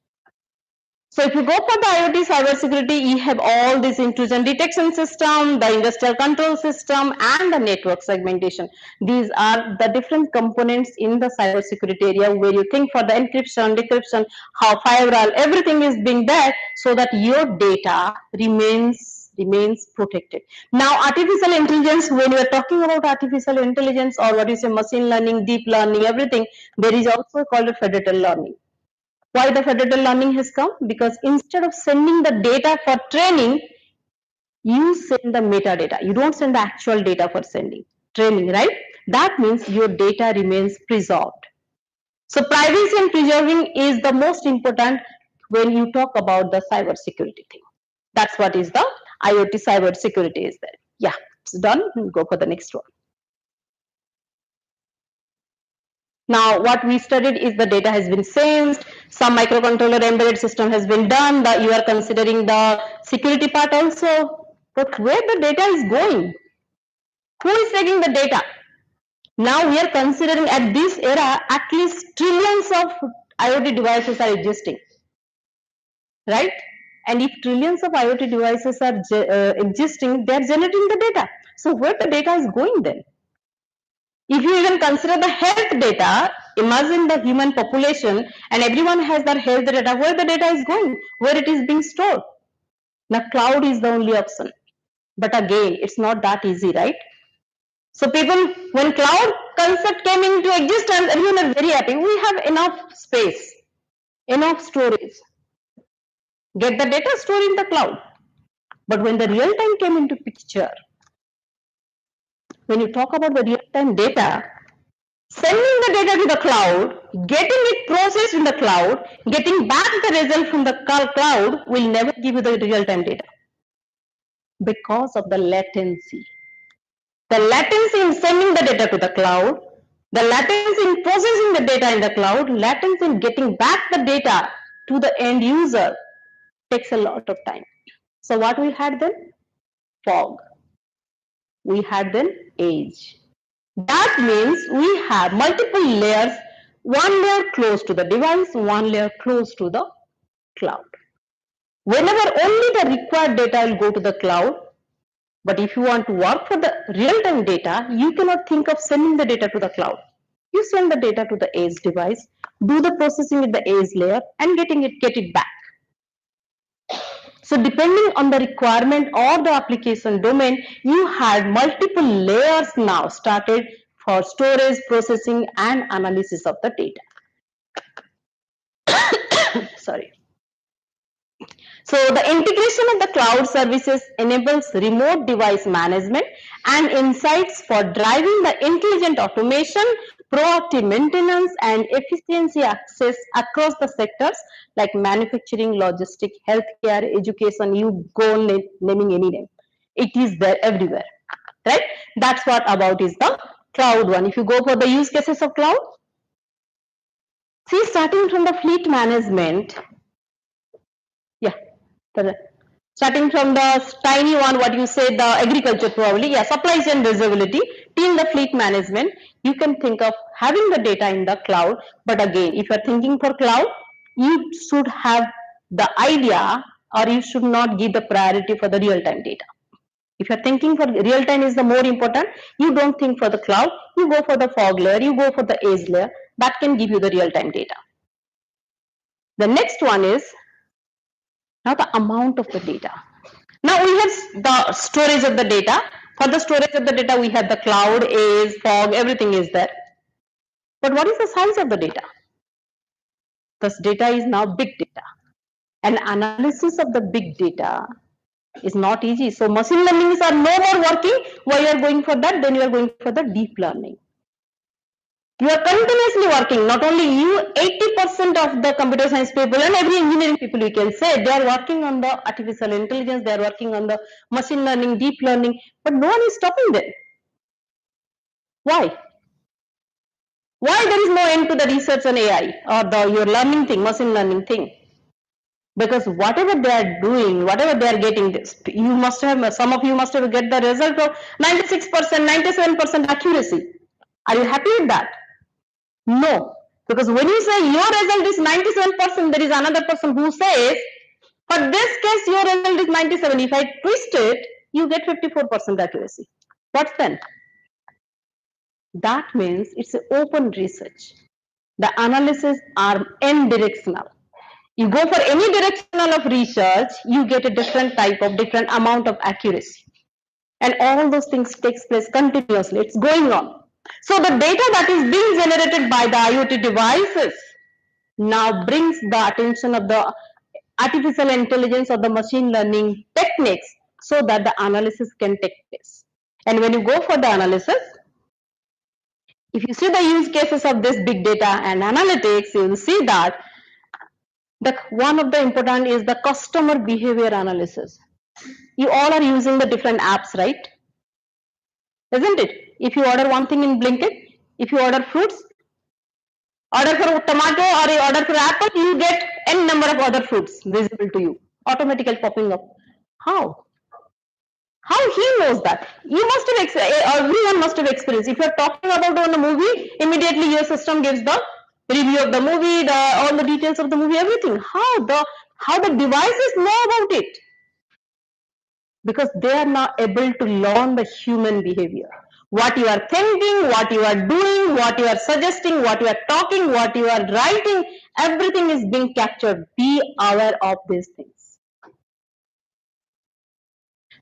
So if you go for the IoT cybersecurity, you have all this intrusion detection system, the industrial control system, and the network segmentation. These are the different components in the cybersecurity area where you think for the encryption, decryption, how firewall, everything is being there so that your data remains protected. Now, artificial intelligence, when we are talking about artificial intelligence or what you say machine learning, deep learning, everything, there is also called a federated learning. Why the federated learning has come? Because instead of sending the data for training, you send the metadata. You don't send the actual data for training, right? That means your data remains preserved. So privacy and preserving is the most important when you talk about the cyber security thing. That's what is the IoT cyber security is there. Yeah, it's done. We'll go for the next one. Now, what we studied is the data has been sensed, some microcontroller embedded system has been done, you are considering the security part also, but where the data is going? Who is taking the data? Now we are considering at this era, at least trillions of IoT devices are existing, right? And if trillions of IoT devices are existing, they are generating the data. So where the data is going then? If you even consider the health data, imagine the human population and everyone has their health data, where the data is going, where it is being stored. Now cloud is the only option. But again, it's not that easy, right? So people, when cloud concept came into existence, everyone are very happy. We have enough space, enough storage. Get the data stored in the cloud. But when the real time came into picture, when you talk about the real time data, sending the data to the cloud, getting it processed in the cloud, getting back the result from the cloud will never give you the real-time data because of the latency. The latency in sending the data to the cloud, the latency in processing the data in the cloud, latency in getting back the data to the end user takes a lot of time. So what we had then? Fog. We had then edge. That means we have multiple layers, one layer close to the device, one layer close to the cloud. Whenever only the required data will go to the cloud, but if you want to work for the real-time data, you cannot think of sending the data to the cloud. You send the data to the edge device, do the processing with the edge layer, and get it back. So depending on the requirement or the application domain, you had multiple layers now started for storage, processing, and analysis of the data. Sorry. So the integration of the cloud services enables remote device management and insights for driving the intelligent automation, proactive maintenance, and efficiency access across the sectors like manufacturing, logistics, healthcare, education, you go naming any name. It is there everywhere, right? That's what about is the cloud one. If you go for the use cases of cloud, see starting from the fleet management, yeah, correct. Starting from the tiny one, what you say, the agriculture probably, yeah, supply chain visibility, till the fleet management, you can think of having the data in the cloud. But again, if you're thinking for cloud, you should have the idea, or you should not give the priority for the real-time data. If you're thinking for real-time is the more important, you don't think for the cloud, you go for the fog layer, you go for the edge layer, that can give you the real-time data. The next one is now the amount of the data. Now we have the storage of the data. For the storage of the data, we have the cloud, edge, fog, everything is there. But what is the size of the data? This data is now big data. And analysis of the big data is not easy. So machine learnings are no more working. Why you are going for that? Then you are going for the deep learning. You are continuously working, not only you, 80% of the computer science people and every engineering people, you can say, they are working on the artificial intelligence, they are working on the machine learning, deep learning, but no one is stopping them. Why? Why there is no end to the research on AI or your learning thing, machine learning thing? Because whatever they are doing, whatever they are getting, this, you must have, some of you must have get the result of 96%, 97% accuracy. Are you happy with that? No, because when you say your result is 97%, there is another person who says, for this case, your result is 97. If I twist it, you get 54% accuracy. What then? That means it's an open research. The analysis are n directional. You go for any directional of research, you get a different type of different amount of accuracy. And all those things takes place continuously. It's going on. So the data that is being generated by the IoT devices now brings the attention of the artificial intelligence or the machine learning techniques so that the analysis can take place. And when you go for the analysis, if you see the use cases of this big data and analytics, you will see that the one of the important is the customer behavior analysis. You all are using the different apps, right? Isn't it? If you order one thing in Blinkit, if you order fruits, order for tomato or you order for apple, you get n number of other fruits visible to you, automatically popping up. How? How he knows that? You must have, everyone must have experienced. If you're talking about on a movie, immediately your system gives the review of the movie, all the details of the movie, everything. How the devices know about it? Because they are now able to learn the human behavior. What you are thinking, what you are doing, what you are suggesting, what you are talking, what you are writing, everything is being captured. Be aware of these things.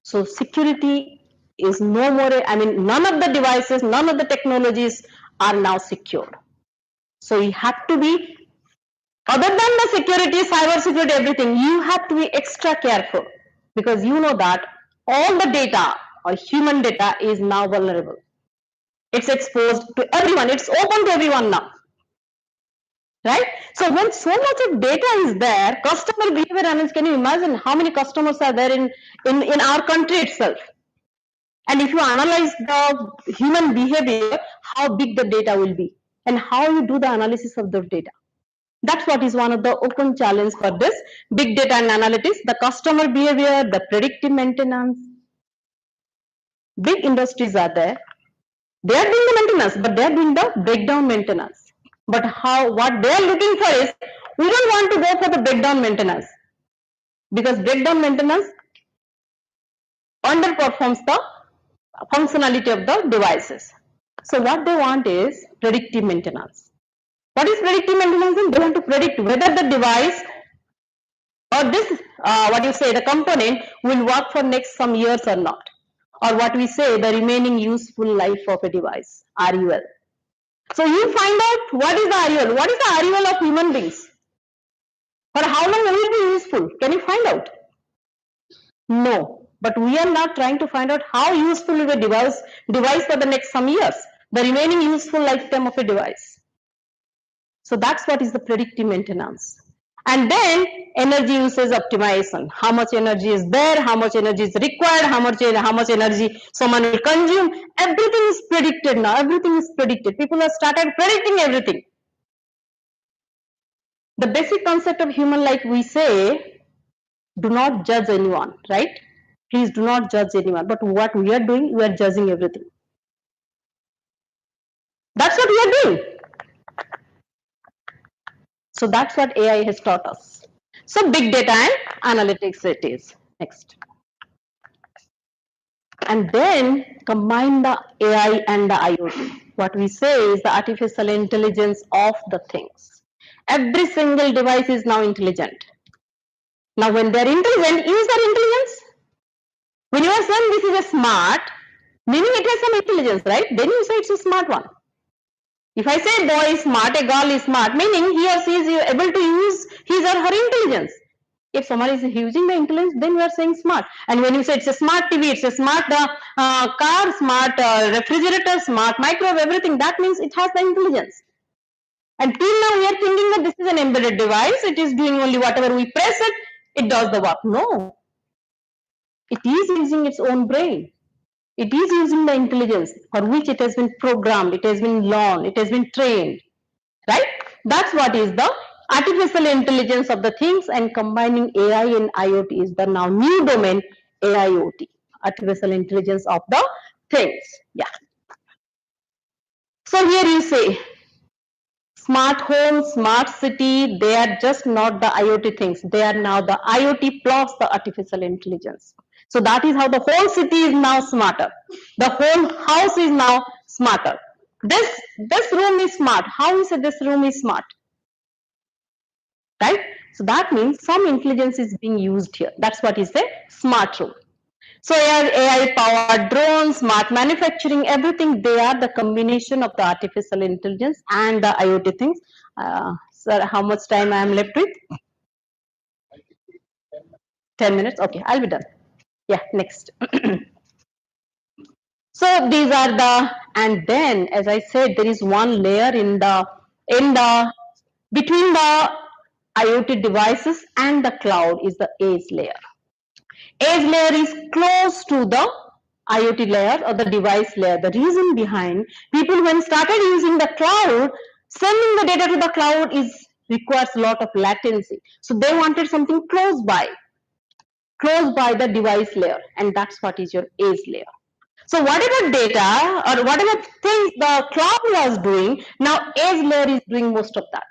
So security is no more, I mean, none of the devices, none of the technologies are now secured. So you have to be, other than the security, cyber security, everything, you have to be extra careful because you know that all the data or human data is now vulnerable. It's exposed to everyone. It's open to everyone now. Right? So when so much of data is there, customer behavior analysis, can you imagine how many customers are there in our country itself? And if you analyze the human behavior, how big the data will be and how you do the analysis of the data. That's what is one of the open challenge for this big data and analytics, the customer behavior, the predictive maintenance. Big industries are there. They are doing the maintenance, but they are doing the breakdown maintenance. But what they are looking for is, we don't want to go for the breakdown maintenance because breakdown maintenance underperforms the functionality of the devices. So what they want is predictive maintenance. What is predictive maintenance? They want to predict whether the device or this, what you say, the component will work for next some years or not. Or what we say, the remaining useful life of a device, RUL. So you find out what is the RUL? What is the RUL of human beings? For how long will it be useful? Can you find out? No. But we are not trying to find out how useful is a device for the next some years. The remaining useful lifetime of a device. So that's what is the predictive maintenance. And then energy usage optimization. How much energy is there? How much energy is required? How much energy someone will consume? Everything is predicted now. Everything is predicted. People have started predicting everything. The basic concept of human, like we say, Do not judge anyone, right? Please do not judge anyone. But what we are doing, we are judging everything. That's what we are doing. So that's what AI has taught us. So big data and analytics it is. Next. And then combine the AI and the IoT. What we say is the artificial intelligence of the things. Every single device is now intelligent. Now when they're intelligent, use their intelligence. When you are saying this is a smart, meaning it has some intelligence, right? Then you say it's a smart one. If I say boy is smart, a girl is smart, meaning he or she is able to use his or her intelligence. If someone is using the intelligence, then we are saying smart. And when you say it's a smart TV, it's a smart car, smart refrigerator, smart microwave, everything, that means it has the intelligence. And till now we are thinking that this is an embedded device, it is doing only whatever we press it, it does the work. No, it is using its own brain. It is using the intelligence for which it has been programmed, it has been learned, it has been trained, right? That's what is the artificial intelligence of the things, and combining AI and IoT is the now new domain, AIoT, artificial intelligence of the things. Yeah. So here you say smart home, smart city, they are just not the IoT things. They are now the IoT plus the artificial intelligence. So that is how the whole city is now smarter. The whole house is now smarter. This room is smart. How is it this room is smart? Right? So that means some intelligence is being used here. That's what is the smart room. So AI powered drones, smart manufacturing, everything, they are the combination of the artificial intelligence and the IoT things. Sir, how much time I am left with? 10 minutes? Okay, I'll be done. Yeah, next. So these are the, and then as I said, there is one layer in the, between the IoT devices and the cloud is the edge layer. Edge layer is close to the IoT layer or the device layer. The reason behind people when started using the cloud, sending the data to the cloud is requires a lot of latency. So they wanted something close by the device layer, and that's what is your edge layer. So whatever data or whatever things the cloud was doing, now edge layer is doing most of that.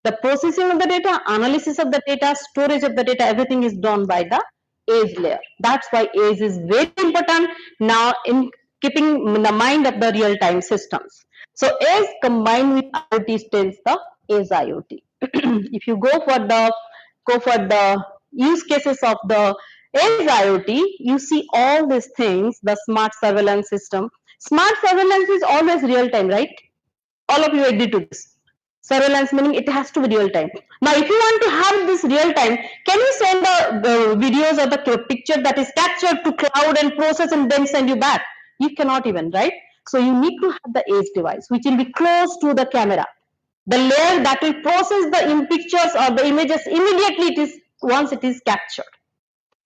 The processing of the data, analysis of the data, storage of the data, everything is done by the edge layer. That's why edge is very important now in keeping in the mind of the real-time systems. So edge combined with IoT tells the edge IoT. If you go for the use cases of the edge IoT, you see all these things, the smart surveillance system. Smart surveillance is always real time, right? All of you agree to this. Surveillance meaning it has to be real time. Now, if you want to have this real time, can you send the videos or the picture that is captured to cloud and process and then send you back? You cannot even, right? So you need to have the edge device, which will be close to the camera. The layer that will process the pictures or the images immediately it is once it is captured.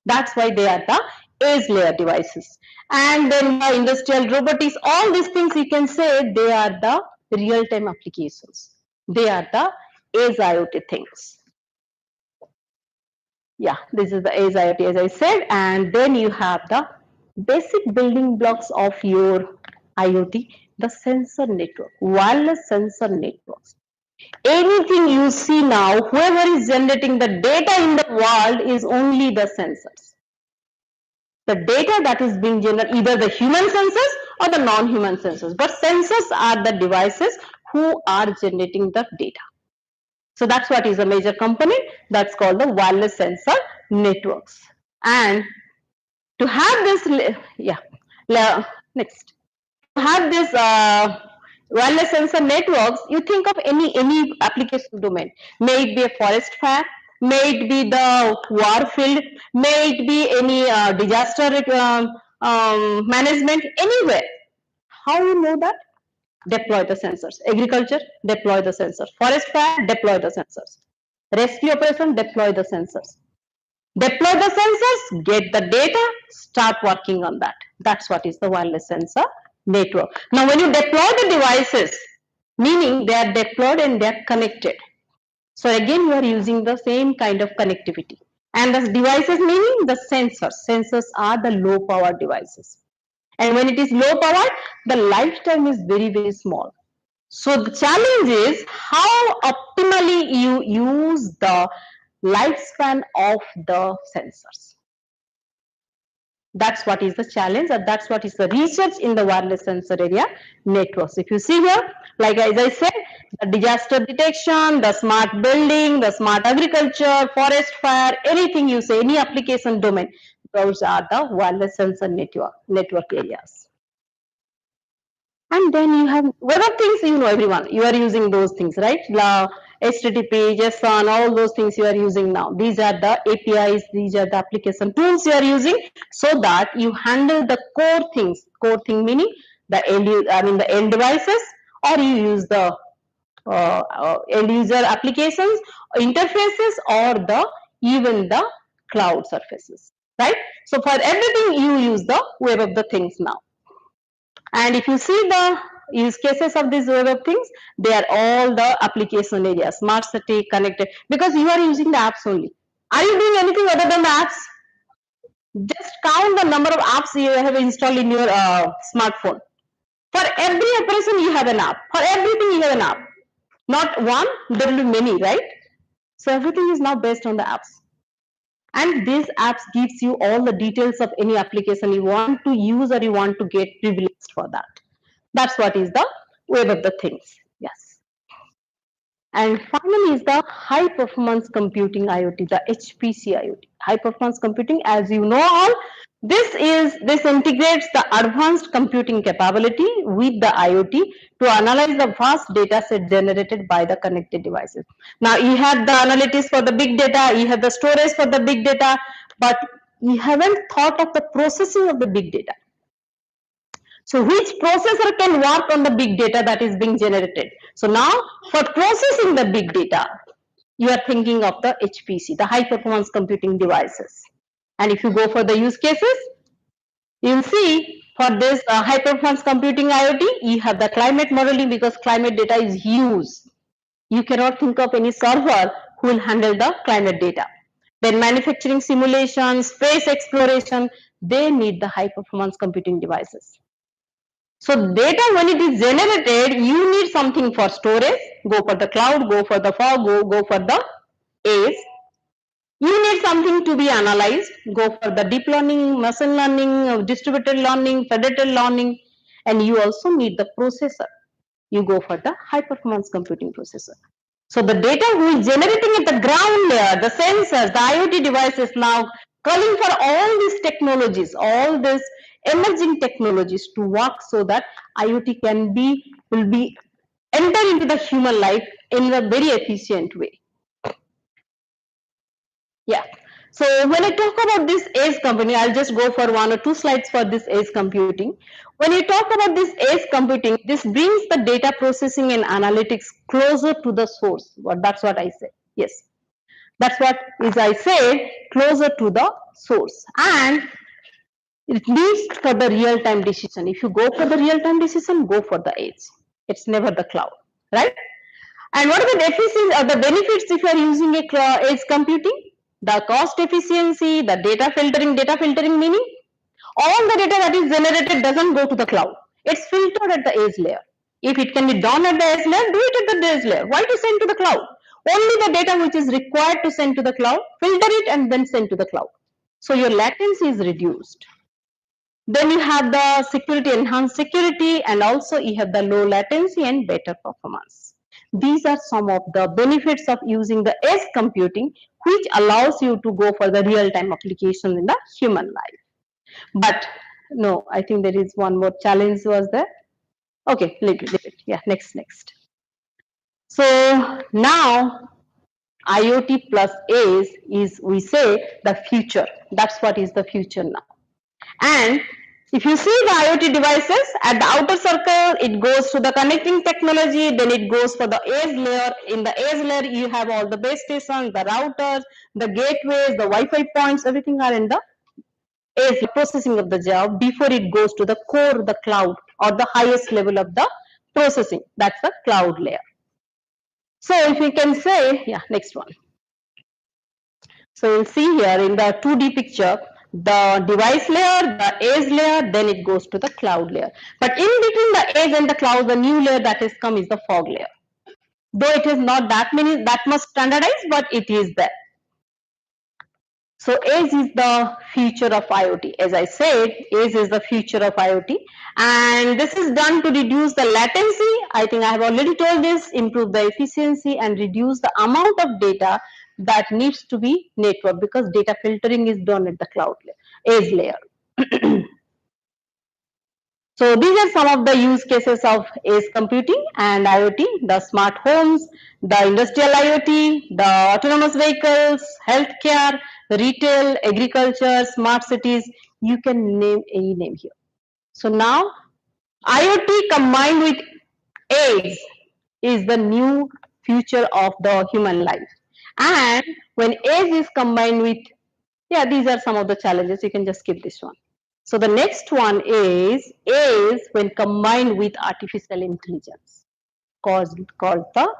That's why they are the edge layer devices. And then the industrial robotics, all these things you can say they are the real-time applications. They are the edge IoT things. Yeah, this is the edge IoT as I said. And then you have the basic building blocks of your IoT, the sensor network, wireless sensor networks. Anything you see now, whoever is generating the data in the world is only the sensors. The data that is being generated, either the human sensors or the non-human sensors, but sensors are the devices who are generating the data. So that's what is a major component that's called the wireless sensor networks. And to have this, next, to have this wireless sensor networks, you think of any application domain. May it be a forest fire, may it be the war field, may it be any disaster management, anywhere. How you know that? Deploy the sensors. Agriculture, deploy the sensors. Forest fire, deploy the sensors. Rescue operation, deploy the sensors. Deploy the sensors, get the data, start working on that. That's what is the wireless sensor network. Now, when you deploy the devices, meaning they are deployed and they are connected. So again, you are using the same kind of connectivity. And the devices meaning the sensors. Sensors are the low power devices. And when it is low power, the lifetime is very, very small. So the challenge is how optimally you use the lifespan of the sensors. That's what is the challenge, and that's what is the research in the wireless sensor area networks. If you see here, like as I said, the disaster detection, the smart building, the smart agriculture, forest fire, anything you say, any application domain, those are the wireless sensor network areas. And then you have web of things, you know, everyone, you are using those things, right? The HTTP, JSON, all those things you are using now. These are the APIs, these are the application tools you are using so that you handle the core things. Core thing meaning the the end devices, or you use the end user applications, interfaces, or the even the cloud surfaces, right? So for everything you use the web of the things now. And if you see the use cases of these web of things, they are all the application areas, smart city, connected, because you are using the apps only. Are you doing anything other than the apps? Just count the number of apps you have installed in your smartphone. For every operation, you have an app. For everything, you have an app. Not one, there will be many, right? So everything is now based on the apps. And these apps gives you all the details of any application you want to use or you want to get privileged for that. That's what is the web of the things. Yes. And finally is the high performance computing IoT, the HPC IoT. High performance computing, as you know all, this integrates the advanced computing capability with the IoT to analyze the vast data set generated by the connected devices. Now you have the analytics for the big data, you have the storage for the big data, but you haven't thought of the processing of the big data. So which processor can work on the big data that is being generated? So now for processing the big data, you are thinking of the HPC, the high performance computing devices. And if you go for the use cases, you'll see for this high performance computing IoT, you have the climate modeling because climate data is huge. You cannot think of any server who will handle the climate data. Then manufacturing simulation, space exploration, they need the high performance computing devices. So data when it is generated, you need something for storage, go for the cloud, go for the fog, go for the edge. You need something to be analyzed, go for the deep learning, machine learning, distributed learning, predictive learning, and you also need the processor. You go for the high performance computing processor. So the data we are generating at the ground layer, the sensors, the IoT devices now calling for all these technologies, all these emerging technologies to work so that IoT will be enter into the human life in a very efficient way. Yeah. So when I talk about this edge computing, I'll just go for 1 or 2 slides for this edge computing. When you talk about this edge computing, this brings the data processing and analytics closer to the source. That's what I say. Yes. That's what is I say closer to the source. And it leads for the real-time decision. If you go for the real-time decision, go for the edge. It's never the cloud, right? And what are the deficits or the benefits if you are using a edge computing? The cost efficiency, the data filtering meaning all the data that is generated doesn't go to the cloud. It's filtered at the edge layer. If it can be done at the edge layer, do it at the edge layer. Why to send to the cloud? Only the data which is required to send to the cloud, filter it and then send to the cloud. So your latency is reduced. Then you have the security, enhanced security, and also you have the low latency and better performance. These are some of the benefits of using the edge computing, which allows you to go for the real-time application in the human life. But no, I think there is one more challenge was there. Okay, leave it. Yeah, next. So now IoT plus edge is, we say, the future. That's what is the future now. And if you see the IoT devices at the outer circle, it goes to the connecting technology, then it goes for the edge layer. In the edge layer, you have all the base stations, the routers, the gateways, the Wi-Fi points, everything are in the edge processing of the job before it goes to the core, the cloud, or the highest level of the processing. That's the cloud layer. So if we can say, yeah, next one. So you'll see here in the 2D picture, the device layer, the edge layer, then it goes to the cloud layer. But in between the edge and the cloud, the new layer that is come is the fog layer. Though it is not that much standardized, but it is there. So edge is the future of IoT. As I said, edge is the future of IoT. And this is done to reduce the latency. I think I have already told this, improve the efficiency and reduce the amount of data that needs to be networked because data filtering is done at the cloud layer, edge layer. So these are some of the use cases of edge computing and IoT, the smart homes, the industrial IoT, the autonomous vehicles, healthcare, retail, agriculture, smart cities, you can name any name here. So now IoT combined with edge is the new future of the human life. And when edge is combined with, yeah, these are some of the challenges. You can just skip this one. So the next one is when combined with artificial intelligence, called the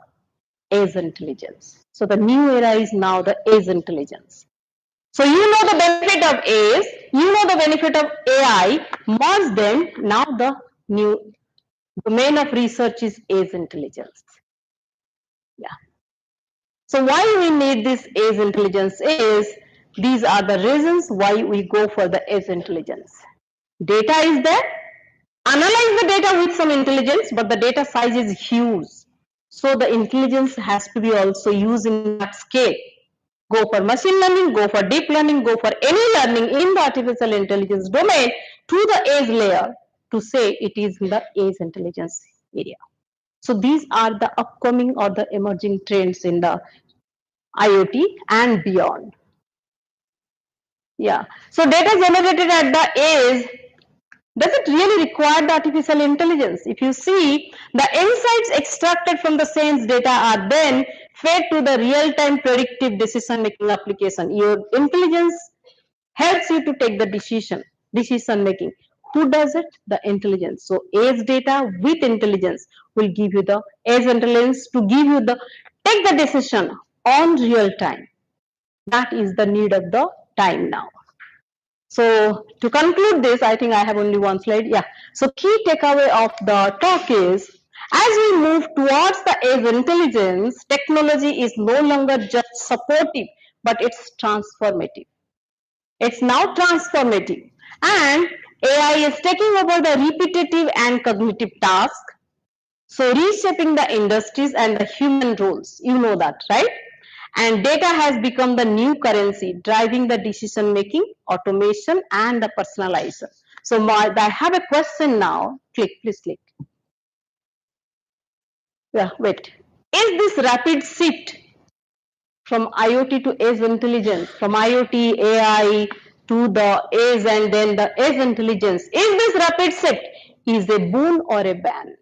edge intelligence. So the new era is now the edge intelligence. So you know the benefit of edge, you know the benefit of AI, merge them. Now the new domain of research is edge intelligence. Yeah. So why we need this edge intelligence is, these are the reasons why we go for the edge intelligence. Data is there, analyze the data with some intelligence, but the data size is huge. So the intelligence has to be also used in that scale. Go for machine learning, go for deep learning, go for any learning in the artificial intelligence domain to the edge layer to say it is in the edge intelligence area. So these are the upcoming or the emerging trends in the IoT and beyond. Yeah. So data generated at the edge, does it really require the artificial intelligence? If you see, the insights extracted from the sensed data are then fed to the real-time predictive decision-making application. Your intelligence helps you to take the decision making. Who does it? The intelligence. So edge data with intelligence will give you the edge intelligence to give you the take the decision on real time. That is the need of the time now. So to conclude this, I think I have only one slide. Yeah. So key takeaway of the talk is, as we move towards the edge intelligence, technology is no longer just supportive, but it's transformative. It's now transformative. And AI is taking over the repetitive and cognitive tasks, so reshaping the industries and the human roles. You know that, right? And data has become the new currency, driving the decision making, automation, and the personalization. So I have a question now. Click, please click. Yeah, wait. Is this rapid shift from IoT to edge intelligence, from IoT, AI to the edge and then the edge intelligence, is this rapid shift is a boon or a ban?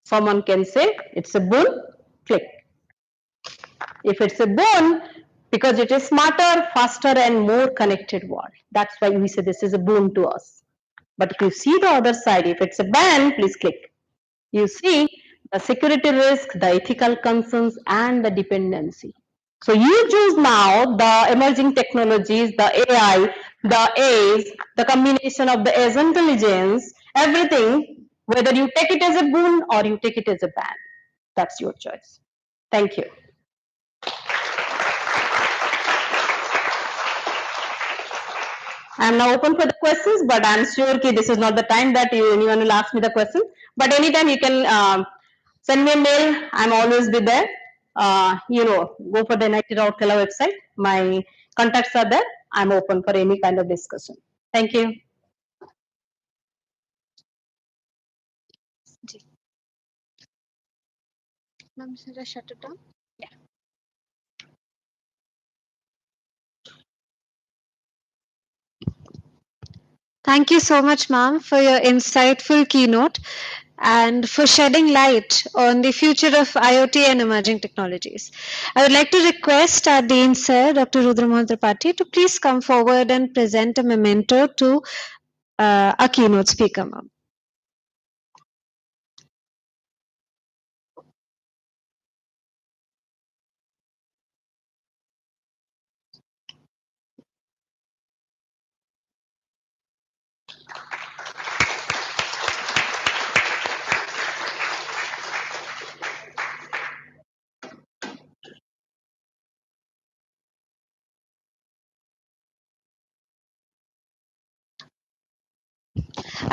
Someone can say it's a boon. Click. If it's a boon, because it is smarter, faster, and more connected world. That's why we say this is a boon to us. But if you see the other side, if it's a ban, please click. You see the security risk, the ethical concerns, and the dependency. So you choose now the emerging technologies, the AI, the A's, the combination of the A's intelligence, everything, whether you take it as a boon or you take it as a ban. That's your choice. Thank you. I'm now open for the questions, but I'm sure this is not the time that anyone will ask me the question. But anytime you can send me a mail. I'm always be there. Go for the United Routela website. My contacts are there. I'm open for any kind of discussion. Thank you. Ma'am, should I shut it down? Yeah. Thank you so much, ma'am, for your insightful keynote and for shedding light on the future of IoT and emerging technologies. I would like to request our Dean Sir, Dr. Rudra Mohan Tripathi, to please come forward and present a memento to our keynote speaker, ma'am.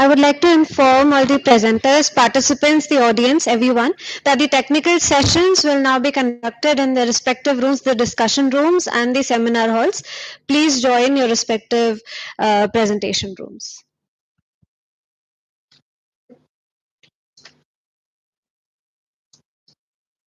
I would like to inform all the presenters, participants, the audience, everyone, that the technical sessions will now be conducted in the respective rooms, the discussion rooms and the seminar halls. Please join your respective presentation rooms.